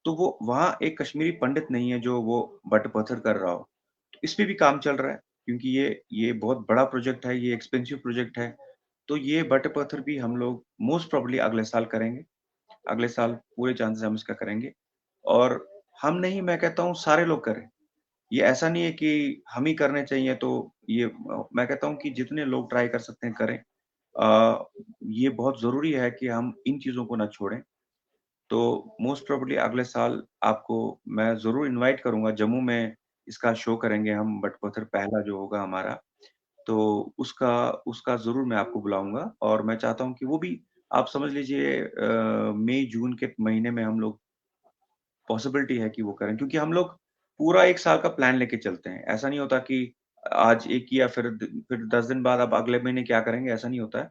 तो वो वहाँ एक कश्मीरी पंडित नहीं है जो वो बट पत्थर कर रहा हो। तो इस पे भी काम चल रहा है, क्योंकि ये बहुत बड़ा प्रोजेक्ट है, ये एक्सपेंसिव प्रोजेक्ट है। तो ये बट पत्थर भी हम लोग मोस्ट प्रोबेबली अगले साल करेंगे। अगले साल पूरे चांसेस हम इसका करेंगे और हम नहीं मैं कहता हूँ सारे लोग करें। ये ऐसा नहीं है कि हम ही करने चाहिए तो ये मैं कहता हूँ कि जितने लोग ट्राई कर सकते हैं करें। ये बहुत ज़रूरी है कि हम इन चीज़ों को ना छोड़ें। तो मोस्ट प्रोबेबली अगले साल आपको मैं ज़रूर इनवाइट करूँगा जम्मू में इसका शो करेंगे हम बटपत्थर पहला जो होगा हमारा। तो उसका उसका ज़रूर मैं आपको बुलाऊँगा और मैं चाहता हूँ कि वो भी आप समझ लीजिए मई-जून के महीने में हम लोग पॉसिबिलिटी है कि वो करें क्योंकि हम लोग पूरा 1 साल का प्लान लेके चलते हैं। ऐसा नहीं होता कि आज एक किया फिर 10 दिन बाद आप अगले महीने क्या करेंगे, ऐसा नहीं होता है।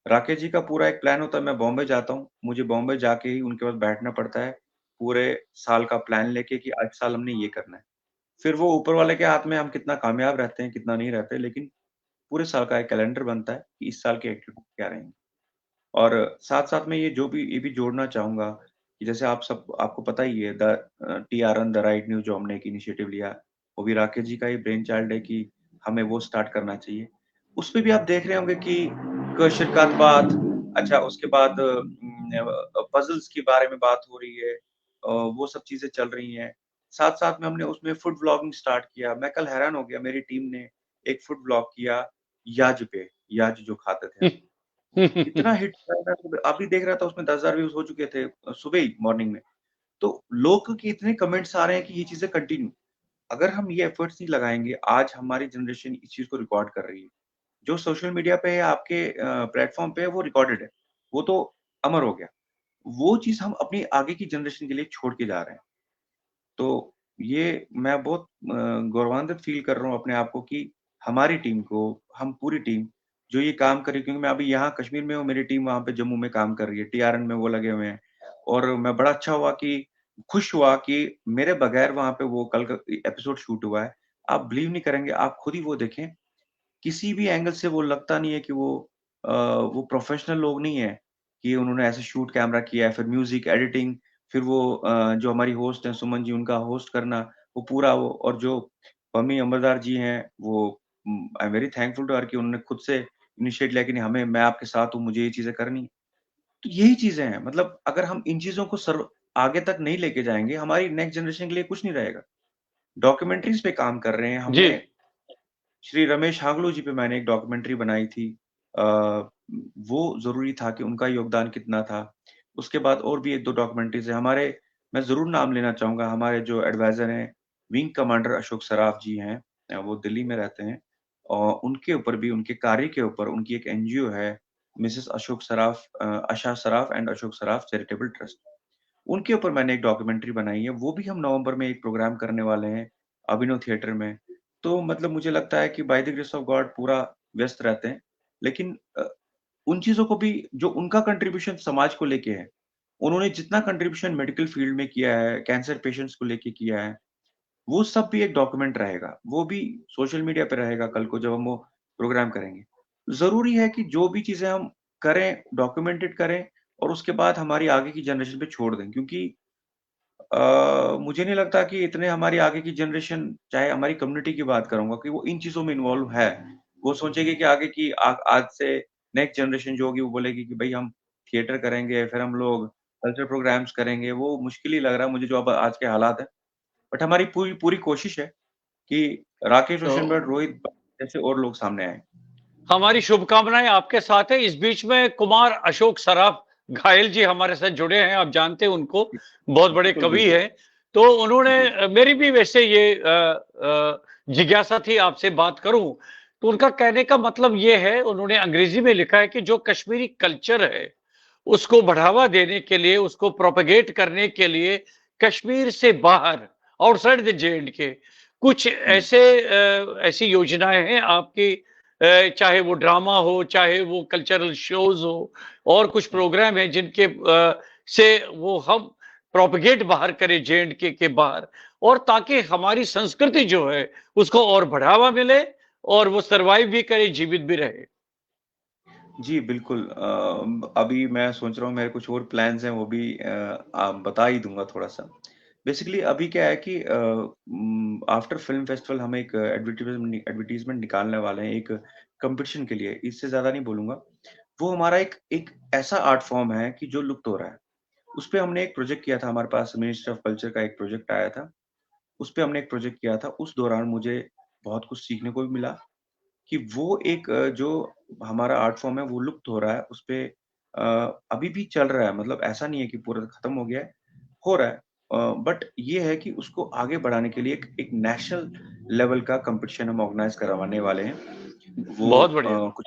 राकेश जी का पूरा एक प्लान होता है, मैं बॉम्बे जाता हूँ, मुझे बॉम्बे जाके ही उनके पास बैठना पड़ता है, पूरे साल का प्लान लेके कि इस साल हमने ये करना है। फिर वो ऊपर वाले के हाथ में हम कितना कामयाब रहते हैं, कितना नहीं रहते, लेकिन पूरे साल का एक कैलेंडर बनता है कि इस साल की एक्टिविटी क्या रहेंगी। और साथ-साथ में ये भी जोड़ना चाहूँगा कि जैसे आपको पता ही है टीआरएन द राइट न्यू जो हमने एक इनिशिएटिव लिया, वो भी राकेश जी का ही ब्रेन चाइल्ड है कि हमें वो स्टार्ट करना चाहिए। उसपे भी आप देख रहे होंगे कि शिरकत बात, अच्छा उसके बाद पज़ल्स के बारे में बात हो रही है, वो सब चीज़ें चल रही हैं। साथ-साथ में हमने उसमें फूड व्लॉगिंग स्टार्ट किया। मैं कल हैरान हो गया, मेरी टीम ने एक फूड व्लॉग किया याज पे, याज जो खाते थे हम। इतना हिट मैं सुबह अभी देख रहा था, उसमें 10,000 व्यूज़ हो चुके थे सुबह ही मॉर्निंग में। तो लोगों के इतने कमेंट्स आ रहे हैं कि ये चीज़ें कंटिन्यू, अगर हम ये एफर्ट्स नहीं लगाएँगे, आज हमारी जनरेशन इस चीज़ को रिकॉर्ड कर रही है। जो सोशल मीडिया पे है, आपके प्लेटफ़ॉर्म पे है, वो रिकॉर्डेड है। वो तो अमर हो गया। वो चीज़ हम अपनी आगे की जनरेशन के लिए छोड़ के जा रहे हैं। तो ये मैं बहुत गौरवान्वित फ़ील कर रहा हूँ अपने आप को कि हमारी टीम को, हम पूरी टीम जो ये काम कर रही है, क्योंकि मैं अभी यहाँ कश्मीर में हूँ, मेरी टीम वहाँ पे जम्मू में काम कर रही है, टीआरएन में वो लगे हुए हैं। और मैं बड़ा अच्छा हुआ कि खुश हुआ कि मेरे बगैर वहाँ पे वो कल का एपिसोड शूट हुआ है। आप बिलीव नहीं करेंगे, आप खुद ही वो देखें, किसी भी एंगल से वो लगता नहीं है कि वो प्रोफ़ेशनल लोग नहीं हैं, कि उन्होंने ऐसे शूट कैमरा किया है, फिर म्यूज़िक एडिटिंग, फिर वो जो हमारी होस्ट हैं सुमन जी, उनका होस्ट करना, वो पूरा वो, और जो पम्मी अमरदार जी हैं, वो I am very thankful to her कि उन्होंने खुद से इनिशिएट लिया कि नहीं, हमें मैं आपके साथ हूँ, मुझे ये चीज़ें करनी है। तो यही चीज़ें हैं, मतलब अगर हम इन चीज़ों को आगे तक नहीं लेके जाएँगे, हमारी नेक्स्ट जनरेशन के लिए कुछ नहीं रहेगा। डॉक्यूमेंटरीज़ पे काम कर रहे हैं, जी। हमने श्री रमेश हांगलू जी पे मैंने एक डॉक्यूमेंट्री बनाई थी। अ, वो ज़रूरी था कि उनका योगदान कितना था। उसके बाद और भी 1-2 डॉक्यूमेंट्रीज़ हैं। मैं ज़रूर नाम लेना चाहूँगा, हमारे जो एडवाइज़र हैं, विंग कमांडर अशोक सराफ जी हैं, वो दिल्ली में रहते हैं। और उनके ऊपर भी, उनके कार्य के ऊपर, उनकी एक एनजीओ है, Mrs Ashok Saraf, Asha Saraf and Ashok Saraf charitable trust. उनके ऊपर मैंने एक डॉक्यूमेंट्री बनाई है, वो भी हम नवंबर में एक प्रोग्राम करने वाले हैं, अभिनव थिएटर में। तो मतलब मुझे लगता है कि bye the grace of God पूरा व्यस्त रहते हैं। लेकिन उन चीज़ों को भी, जो उनका कंट्रीब्यूशन समाज को लेके है, उन्होंने जितना कंट्रीब्यूशन मेडिकल फील्ड में किया है, कैंसर पेशेंट्स को लेके किया है, वो सब भी एक डॉक्यूमेंट रहेगा। वो भी सोशल मीडिया पे रहेगा कल को जब हम वो प्रोग्राम करेंगे। ज़रूरी है कि जो भी चीज़ें हम करें, डॉक्यूमेंटेड करें और उसके बाद हमारी आगे की जनरेशन पे छोड़ दें, क्योंकि मुझे नहीं लगता कि इतने हमारी आगे की जनरेशन, चाहे हमारी कम्युनिटी की बात करूँगा, कि वो इन चीज़ों में इन्वॉल्व है। वो सोचेगी कि आगे की आज से नेक्स्ट जनरेशन जो होगी वो बोलेगी कि भई हम थिएटर करेंगे, फिर हम लोग कल्चरल प्रोग्राम्स करेंगे, वो मुश्किल ही लग रहा है मुझे जो अब आज के हालात हैं। बट हमारी पूरी पूरी कोशिश है कि राकेश तो रोशन भट्ट, रोहित जैसे और लोग सामने आएँ। हमारी शुभकामनाएं आपके साथ है। इस बीच में कुमार अशोक सराफ घायल जी हमारे साथ जुड़े हैं, आप जानते हैं उनको, बहुत बड़े बिल्कुल, कवि बिल्कुल। हैं। तो उन्होंने जी। मेरी भी वैसे ये जिज्ञासा थी आपसे बात करूं। तो उनका कहने का मतलब ये है, उन्होंने अंग्रेजी में लिखा है कि जो कश्मीरी कल्चर है उसको बढ़ावा देने के लिए, उसको प्रोपेगेट करने के लिए कश्मीर से बाहर, आउटसाइड द जे एंड के, कुछ हुँ। ऐसी योजनाएं हैं आपकी, चाहे वो ड्रामा हो, चाहे वो कल्चरल शोज हो, और कुछ प्रोग्राम है जिनके से वो हम प्रोपेगेट बाहर करें जे एंड के बाहर, और ताकि हमारी संस्कृति जो है उसको और बढ़ावा मिले और वो सरवाइव भी करे, जीवित भी रहे। जी, बिल्कुल। अभी मैं सोच रहा हूँ, मेरे कुछ और प्लान्स हैं, वो भी बता ही दूँगा थोड़ा-सा। बेसिकली अभी क्या है कि आफ्टर फ़िल्म फेस्टिवल हम एक एडवर्टाइज़मेंट निकालने वाले हैं एक कॉम्पिटिशन के लिए, इससे ज़्यादा नहीं बोलूँगा। वो हमारा एक एक ऐसा आर्ट फ़ॉर्म है कि जो लुप्त हो रहा है। उसपे हमने एक प्रोजेक्ट किया था, हमारे पास मिनिस्ट्री ऑफ कल्चर का एक प्रोजेक्ट आया था। उसपे हमने एक प्रोजेक्ट किया था, उस दौरान मुझे बहुत कुछ सीखने को भी मिला कि वो एक जो हमारा आर्ट फ़ॉर्म है वो लुप्त हो रहा है, उसपे अभी भी चल रहा है, मतलब ऐसा नहीं है कि पूरा खत्म हो गया है, हो रहा है। बट ये है कि उसको आगे बढ़ाने के लिए एक एक नेशनल लेवल का कॉम्पिटिशन हम ऑर्गनाइज़ करवाने वाले हैं। वो बहुत बढ़िया। कुछ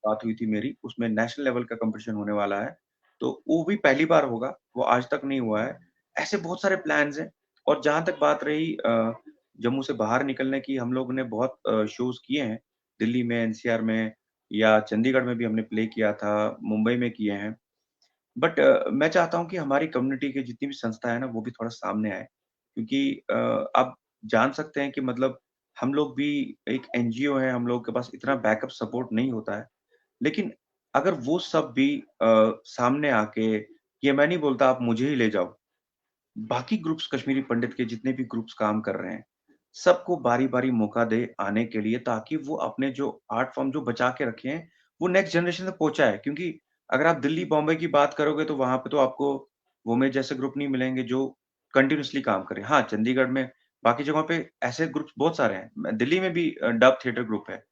बात हुई थी मेरी, उसमें नेशनल लेवल का कॉम्पिटिशन होने वाला है, तो वो भी पहली बार होगा, वो आज तक नहीं हुआ है। ऐसे बहुत सारे प्लान्स हैं। और जहाँ तक बात रही जम्मू से बाहर निकलने की हम लोगों ने बहुत शोज़ किए हैं। दिल्ली में, एनसीआर में या चंडीगढ़ में भी हमने प्ले किया था, मुंबई में किए हैं। बट मैं चाहता हूँ कि हमारी कम्युनिटी की जितनी भी संस्था है ना, वो भी थोड़ा सामने आए। क्योंकि आप जान सकते हैं कि मतलब हम लोग भी एक एनजीओ है, हम लोगों के पास इतना बैकअप सपोर्ट नहीं होता है। लेकिन अगर वो सब भी सामने आके ये मैं नहीं बोलता आप मुझे ही ले जाओ। बाकी ग्रुप्स कश्मीरी पंडित के जितने भी ग्रुप्स काम कर रहे हैं, सबको बारी-बारी मौका दें आने के लिए ताकि वो अपने जो आर्ट फॉर्म जो बचा के रखे हैं, वो नेक्स्ट जनरेशन तक पहुँचाएँ। क्योंकि अगर आप दिल्ली, बॉम्बे की बात करोगे तो वहाँ पे तो आपको वो जैसे ग्रुप नहीं मिलेंगे जो कंटीन्यूअसली काम करें। हाँ, चंडीगढ़ में बाकी जगहों पे ऐसे ग्रुप्स बहुत सारे हैं। दिल्ली में भी डब थिएटर ग्रुप है।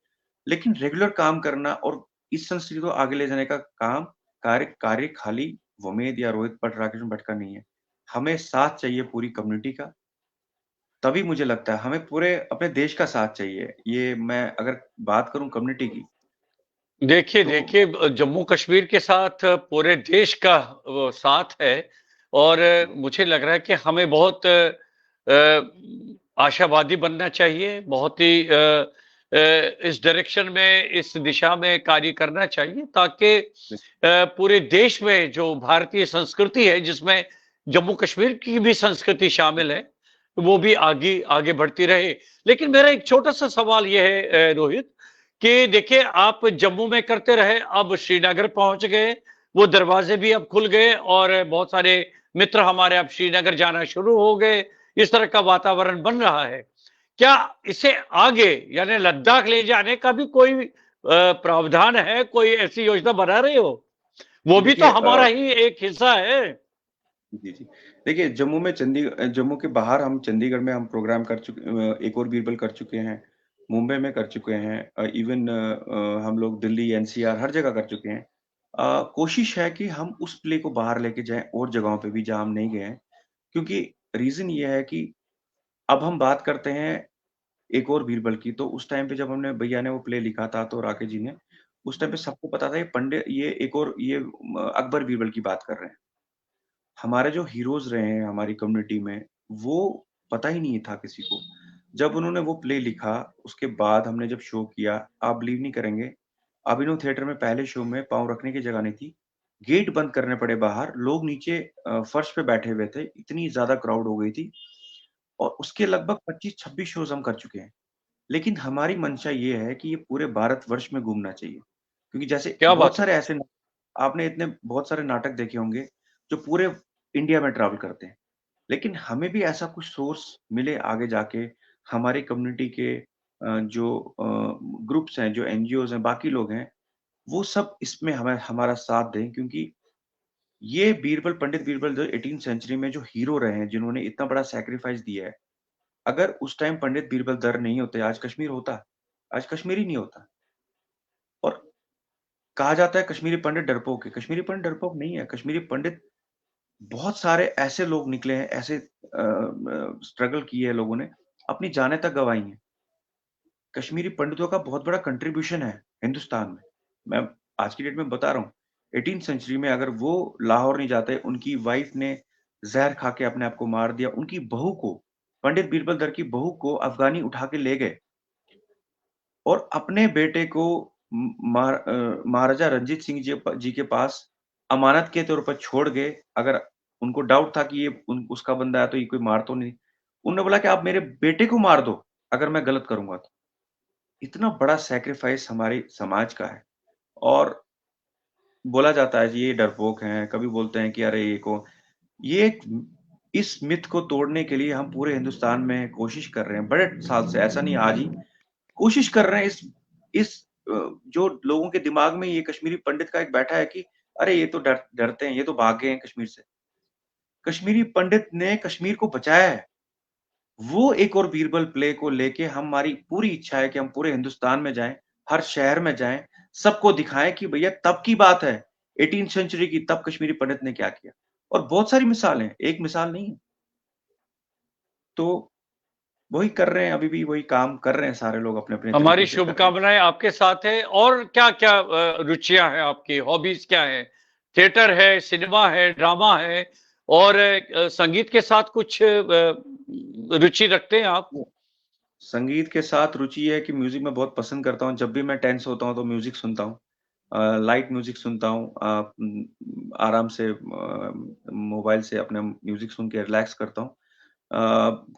लेकिन रेगुलर काम करना और इस संस्कृति को आगे ले जाने का काम कार्य कार्य खाली वमेद या रोहित भट्ट, राकेश भट्ट का नहीं है। हमें साथ चाहिए पूरी कम्युनिटी का, तभी मुझे लगता है हमें पूरे अपने देश का साथ चाहिए। ये मैं अगर बात करूँ कम्युनिटी की, देखिए, तो देखिए जम्मू कश्मीर के साथ पूरे देश का वो साथ है और मुझे लग रहा है कि हमें बहुत आशावादी बनना चाहिए, बहुत ही इस डायरेक्शन में, इस दिशा में कार्य करना चाहिए ताकि पूरे देश में जो भारतीय संस्कृति है, जिसमें जम्मू कश्मीर की भी संस्कृति शामिल है, वो भी आगे आगे बढ़ती रहे। लेकिन मेरा एक छोटा-सा सवाल ये है रोहित कि देखिए आप जम्मू में करते रहे, अब श्रीनगर पहुँच गए, वो दरवाज़े भी अब खुल गए और बहुत सारे मित्र हमारे अब श्रीनगर जाना शुरू हो गए, इस तरह का वातावरण बन रहा है। क्या इसे आगे यानी लद्दाख ले जाने का भी कोई प्रावधान है, कोई ऐसी योजना बना रहे हो? वो भी तो देखिए हमारा ही एक हिस्सा है। जी, जी। देखिए जम्मू के बाहर हम चंडीगढ़ में हम प्रोग्राम कर चुके एक और बीरबल कर चुके हैं, मुंबई में कर चुके हैं इवन हम लोग दिल्ली, एनसीआर हर जगह कर चुके हैं। कोशिश है कि हम उस प्ले को बाहर लेके जाएँ और जगहों पे भी जहाँ हम नहीं गए हैं। क्योंकि रीज़न ये है कि अब हम बात करते हैं एक और बीरबल की, तो उस टाइम पे जब हमने भैया ने वो प्ले लिखा था तो राकेश जी ने, उस टाइम पे सबको पता था ये एक और ये अकबर बीरबल की बात कर रहे हैं। हमारे जो हीरोज़ रहे हैं हमारी कम्युनिटी में, वो पता ही नहीं था किसी को। जब उन्होंने वो प्ले लिखा, उसके बाद हमने जब शो किया, आप बिलीव नहीं करेंगे, अभिनव थिएटर में पहले शो में पाँव रखने की जगह नहीं थी। गेट बंद करने पड़े बाहर, लोग नीचे फर्श पे बैठे हुए थे, इतनी ज़्यादा क्राउड हो गई थी और उसके लगभग 25-26 शोज़ हम कर चुके हैं। लेकिन हमारी मंशा ये है कि ये पूरे भारतवर्ष में घूमना चाहिए। क्योंकि जैसे क्या बहुत बात है! सारे ऐसे आपने इतने बहुत सारे नाटक देखे होंगे, जो पूरे इंडिया में ट्रैवल करते हैं। लेकिन हमें भी ऐसा कुछ सोर्स मिले आगे जाके, हमारी कम्युनिटी के जो ग्रुप्स हैं, जो एनजीओज़ हैं, बाकी लोग हैं, वो सब इसमें हमें हमारा साथ दें क्योंकि ये पंडित बीरबल जो 18th सेंचुरी में जो हीरो रहे हैं, जिन्होंने इतना बड़ा सैक्रिफाइस दिया है, अगर उस टाइम पंडित बीरबल दर नहीं होते, आज कश्मीर होता? आज कश्मीर ही नहीं होता। और कहा जाता है कश्मीरी पंडित डरपोक है, कश्मीरी पंडित डरपोक नहीं है, कश्मीरी पंडित बहुत सारे ऐसे लोग निकले हैं, ऐसे स्ट्रगल किए हैं लोगों ने, अपनी जानें तक गँवाई हैं। कश्मीरी पंडितों का बहुत बड़ा कंट्रीब्यूशन है हिंदुस्तान में। मैं आज की डेट में बता रहा हूँ, 18th सेंचुरी में अगर वो लाहौर नहीं जाते, उनकी वाइफ ने ज़हर खा के अपने आप को मार दिया, उनकी बहू को, पंडित बीरबल दर की बहू को अफ़गानी उठा के ले गए और अपने बेटे को महाराजा रणजीत सिंह जी के पास अमानत के तौर पर छोड़ गए। अगर उनको डाउट था कि ये उन उसका बंदा है तो ये कोई मार तो नहीं। उन्होंने बोला कि आप मेरे बेटे को मार दो, अगर मैं गलत करूँगा तो। इतना बड़ा सैक्रिफाइस हमारे समाज का है और बोला जाता है जी ये डरपोक हैं, कभी बोलते हैं कि अरे ये को ये एक इस मिथ को तोड़ने के लिए हम पूरे हिंदुस्तान में कोशिश कर रहे हैं, बड़े साल से, ऐसा नहीं आज ही, कोशिश कर रहे हैं इस जो लोगों के दिमाग में ये कश्मीरी पंडित का एक बैठा है कि अरे ये तो डरते हैं, ये तो भाग गए हैं कश्मीर से। कश्मीरी पंडित ने कश्मीर को बचाया है। वो एक और बीरबल प्ले को लेके हमारी पूरी इच्छा है कि हम पूरे हिंदुस्तान में जाएँ, हर शहर में जाएँ, सबको दिखाएँ कि भैया तब की बात है, 18th सेंचुरी की, तब कश्मीरी पंडित ने क्या किया। और बहुत सारी मिसालें हैं, एक मिसाल नहीं है। तो वही कर रहे हैं, अभी भी वही काम कर रहे हैं सारे लोग अपने-अपने हमारी तरीके से कर रहे हैं। शुभकामनाएँ आपके साथ है और क्या-क्या रुचियाँ हैं आपकी, हॉबीज़ क्या हैं? थिएटर है, सिनेमा है, ड्रामा है और संगीत के साथ कुछ रुचि रखते हैं आप? संगीत के साथ रुचि ये है कि म्यूज़िक मैं बहुत पसंद करता हूँ। जब भी मैं टेंस होता हूँ तो म्यूज़िक सुनता हूँ। लाइट म्यूज़िक सुनता हूँ। आराम से मोबाइल से अपना म्यूज़िक सुन के रिलैक्स करता हूँ।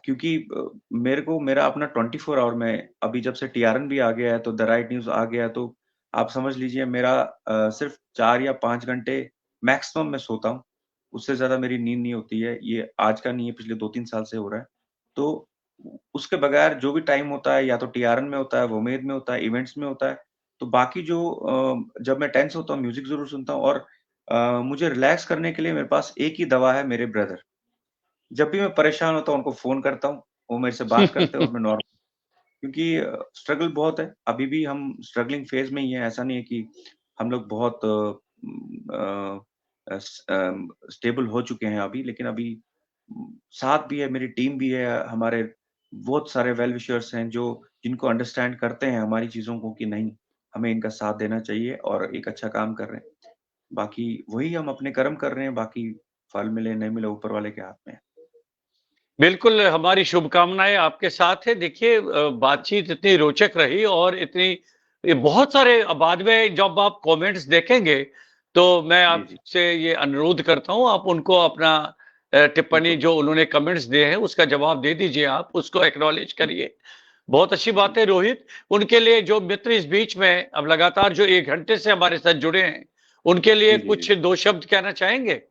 क्योंकि मेरे को मेरा अपना 24 आवर में अभी जब से टीआरएन भी आ गया है, तो द राइट न्यूज़ आ गया है, तो आप समझ लीजिए मेरा सिर्फ़ 4 या 5 घंटे मैक्सिमम मैं सोता हूँ। उससे ज़्यादा मेरी नींद नहीं होती है। ये आज का नहीं है, पिछले 2-3 साल से हो रहा है। तो उसके बगैर जो भी टाइम होता है, या तो टीआरएन में होता है, वोमेद में होता है, इवेंट्स में होता है। तो बाकी जो जब मैं टेंस होता हूँ, म्यूज़िक ज़रूर सुनता हूँ, और मुझे रिलैक्स करने के लिए मेरे पास एक ही दवा है, मेरे ब्रदर। जब भी मैं परेशान होता हूँ, उनको फ़ोन करता हूँ, वो मेरे से बात करते हैं और मैं नॉर्मल, क्योंकि स्ट्रगल बहुत है, अभी भी हम स्ट्रगलिंग फ़ेज़ में ही हैं, ऐसा नहीं है कि हम लोग बहुत स्टेबल हो चुके हैं अभी, लेकिन अभी साथ भी है, मेरी टीम भी है, हमारे बहुत सारे वेल विशर्स हैं जो जिनको अंडरस्टैंड करते हैं हमारी चीज़ों को कि नहीं, हमें इनका साथ देना चाहिए और एक अच्छा काम कर रहे हैं। बाकी वही हम अपने कर्म कर रहे हैं, बाकी फल मिले, नहीं मिले ऊपर वाले के हाथ में है। बिल्कुल, हमारी शुभकामनाएँ आपके साथ है। देखिए बातचीत इतनी रोचक रही और इतनी ये बहुत सारे बाद में जब आप कमेंट्स देखेंगे, तो मैं जी, जी। आपसे ये अनुरोध करता हूँ, आप उनको अपना टिप्पणी बिल्कुल। जो उन्होंने कमेंट्स दिए हैं, उसका जवाब दे दीजिए आप, उसको एक्नॉलेज करिए। बहुत अच्छी जी, बात है रोहित, उनके लिए जो मित्र इस बीच में अब लगातार जो 1 घंटे से हमारे साथ जुड़े हैं, उनके लिए जी, जी, जी। कुछ 2 शब्द कहना चाहेंगे?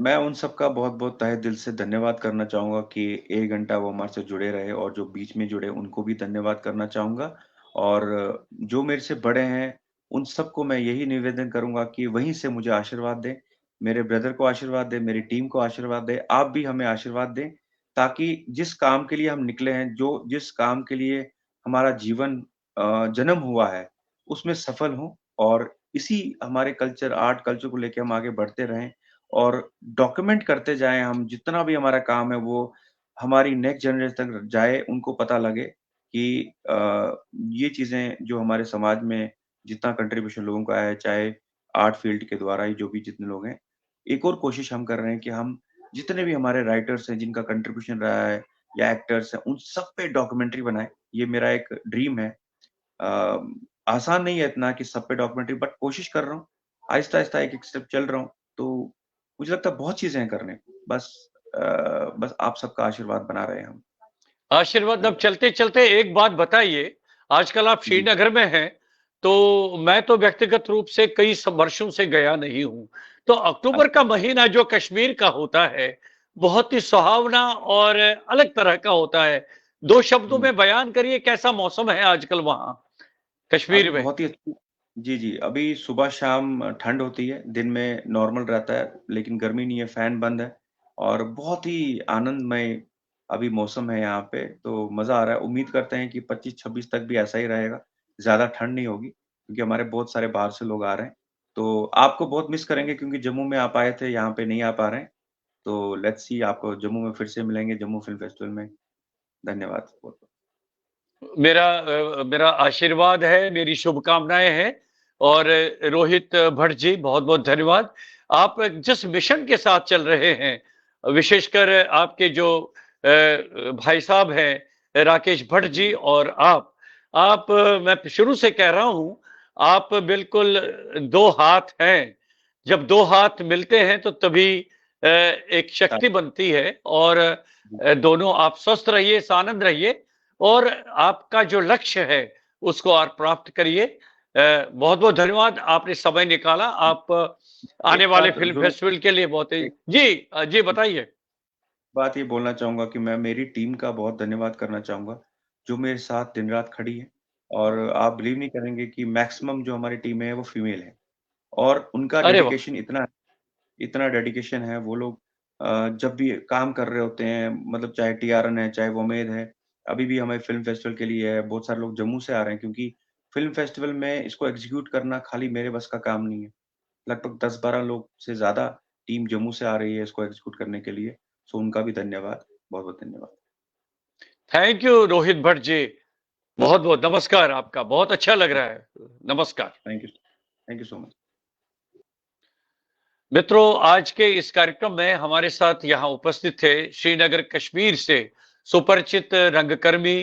मैं उन सबका बहुत-बहुत तहे दिल से धन्यवाद करना चाहूँगा कि 1 घंटा वो हमारे से जुड़े रहे, और जो बीच में जुड़े उनको भी धन्यवाद करना चाहूँगा। और जो मेरे से बड़े हैं, उन सबको मैं यही निवेदन करूँगा कि वहीं से मुझे आशीर्वाद दें। मेरे ब्रदर को आशीर्वाद दें, मेरी टीम को आशीर्वाद दें, आप भी हमें आशीर्वाद दें, ताकि जिस काम के लिए हम निकले हैं, जो जिस काम के लिए हमारा जीवन जन्म हुआ है, उसमें सफल हों, और इसी हमारे कल्चर, आर्ट कल्चर को लेके हम आगे बढ़ते रहें, और डॉक्यूमेंट करते जाएँ हम, जितना भी हमारा काम है वो हमारी नेक्स्ट जनरेशन तक जाए, उनको पता लगे कि ये चीज़ें जो हमारे समाज में जितना कंट्रीब्यूशन लोगों का है, चाहे आर्ट फील्ड के द्वारा ही जो भी जितने लोग हैं, एक और कोशिश हम कर रहे हैं कि हम जितने भी हमारे राइटर्स हैं, जिनका कंट्रीब्यूशन रहा है, या एक्टर्स हैं, उन सब पे डॉक्यूमेंट्री बनाएँ। ये मेरा एक ड्रीम है। अ, आसान नहीं है इतना कि सब पे डॉक्यूमेंट्री, बट कोशिश कर रहा हूँ। आहिस्ता-आहिस्ता एक-एक स्टेप चल रहा हूँ। तो मुझे लगता है बहुत चीज़ें हैं करने को। बस आप सबका आशीर्वाद बना रहे हैं हम। आशीर्वाद अब धन्यवाद। चलते-चलते एक बात बताइए, आजकल आप जी। श्रीनगर में हैं, तो मैं तो व्यक्तिगत रूप से कई वर्षों से गया नहीं हूँ। तो अक्टूबर अच्छा। का महीना जो कश्मीर का होता है, बहुत ही सुहावना और अलग तरह का होता है। 2 शब्दों हुँ। में बयान करिए कैसा मौसम है आजकल वहाँ, अभी कश्मीर में? बहुत ही अच्छी। जी, जी। अभी सुबह-शाम ठंड होती है, दिन में नॉर्मल रहता है, लेकिन गर्मी नहीं है, फ़ैन बंद है, और बहुत ही आनंदमय अभी मौसम है यहाँ पे, तो मज़ा आ रहा है। उम्मीद करते हैं कि 25-26 तक भी ऐसा ही रहेगा, ज़्यादा ठंड नहीं होगी, क्योंकि हमारे बहुत सारे बाहर से लोग आ रहे हैं। तो आपको बहुत मिस करेंगे, क्योंकि जम्मू में आप आए थे, यहाँ पे नहीं आ पा रहे हैं। तो लेट्स सी, आपको जम्मू में फिर से मिलेंगे, जम्मू फ़िल्म फेस्टिवल में। धन्यवाद बहुत-बहुत। मेरा आशीर्वाद है, मेरी शुभकामनाएँ हैं और रोहित भट्ट जी बहुत-बहुत धन्यवाद। आप जिस मिशन के साथ चल रहे हैं, विशेषकर आपके जो भाई साहब हैं, राकेश भट्ट जी, जी जी। और आप मैं शुरू से कह रहा हूँ, आप बिल्कुल 2 हाथ हैं। जब 2 हाथ मिलते हैं तो तभी एक शक्ति बनती है और जी, दोनों आप स्वस्थ रहिए, सानंद रहिए और आपका जो लक्ष्य है उसको आप प्राप्त करिए। बहुत-बहुत धन्यवाद आपने समय निकाला। आप आने एक वाले बात फ़िल्म जो फेस्टिवल के लिए बहुत ही एक जी जी बताइए। बात ये बोलना चाहूँगा कि मैं मेरी टीम का बहुत धन्यवाद करना चाहूँगा, जो मेरे साथ दिन-रात खड़ी है, और आप बिलीव नहीं करेंगे कि मैक्सिमम जो हमारी टीम है वो फीमेल है, और उनका अरे वाह! डेडिकेशन इतना इतना डेडिकेशन है, वो लोग जब भी काम कर रहे होते हैं, मतलब चाहे टीआरएन है, चाहे वो उम्मेद है, अभी भी हमें फ़िल्म फेस्टिवल के लिए है, बहुत सारे लोग जम्मू से आ रहे हैं, क्योंकि फ़िल्म फेस्टिवल में इसको एग्ज़ीक्यूट करना खाली मेरे बस का काम नहीं है। लगभग 10-12 लोग से ज़्यादा टीम जम्मू से आ रही है इसको एग्ज़ीक्यूट करने के लिए। सो उनका भी धन्यवाद। बहुत-बहुत धन्यवाद। Thank you Rohit Bhatt ji. बहुत-बहुत नमस्कार आपका। बहुत अच्छा लग रहा है। नमस्कार। Thank you so much. मित्रों, आज के इस कार्यक्रम में हमारे साथ यहाँ उपस्थित थे श्रीनगर कश्मीर से सुपरिचित रंगकर्मी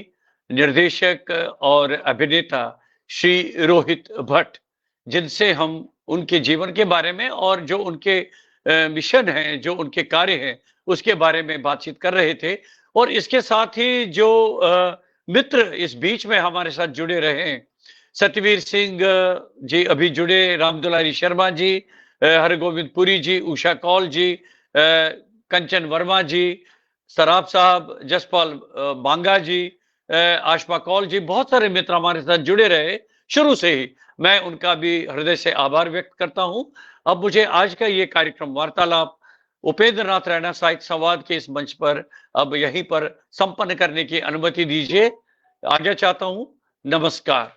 निर्देशक और अभिनेता श्री रोहित भट्ट, जिनसे हम उनके जीवन के बारे में और जो उनके मिशन हैं, जो उनके कार्य हैं, उसके बारे में बातचीत कर रहे थे। और इसके साथ ही जो मित्र इस बीच में हमारे साथ जुड़े रहे हैं, सतवीर सिंह जी अभी जुड़े, रामदुलारी शर्मा जी, हरगोविंद पुरी जी, उषा कौल जी, कंचन वर्मा जी, सराफ साहब, जसपाल बांगा जी, आशमा कौल जी, बहुत सारे मित्र हमारे साथ जुड़े रहे शुरू से ही। मैं उनका भी हृदय से आभार व्यक्त करता हूं। अब मुझे आज का ये कार्यक्रम वार्तालाप उपेंद्र नाथ रैना साहित्य संवाद के इस मंच पर अब यहीं पर संपन्न करने की अनुमति दीजिए। आज्ञा चाहता हूं। नमस्कार।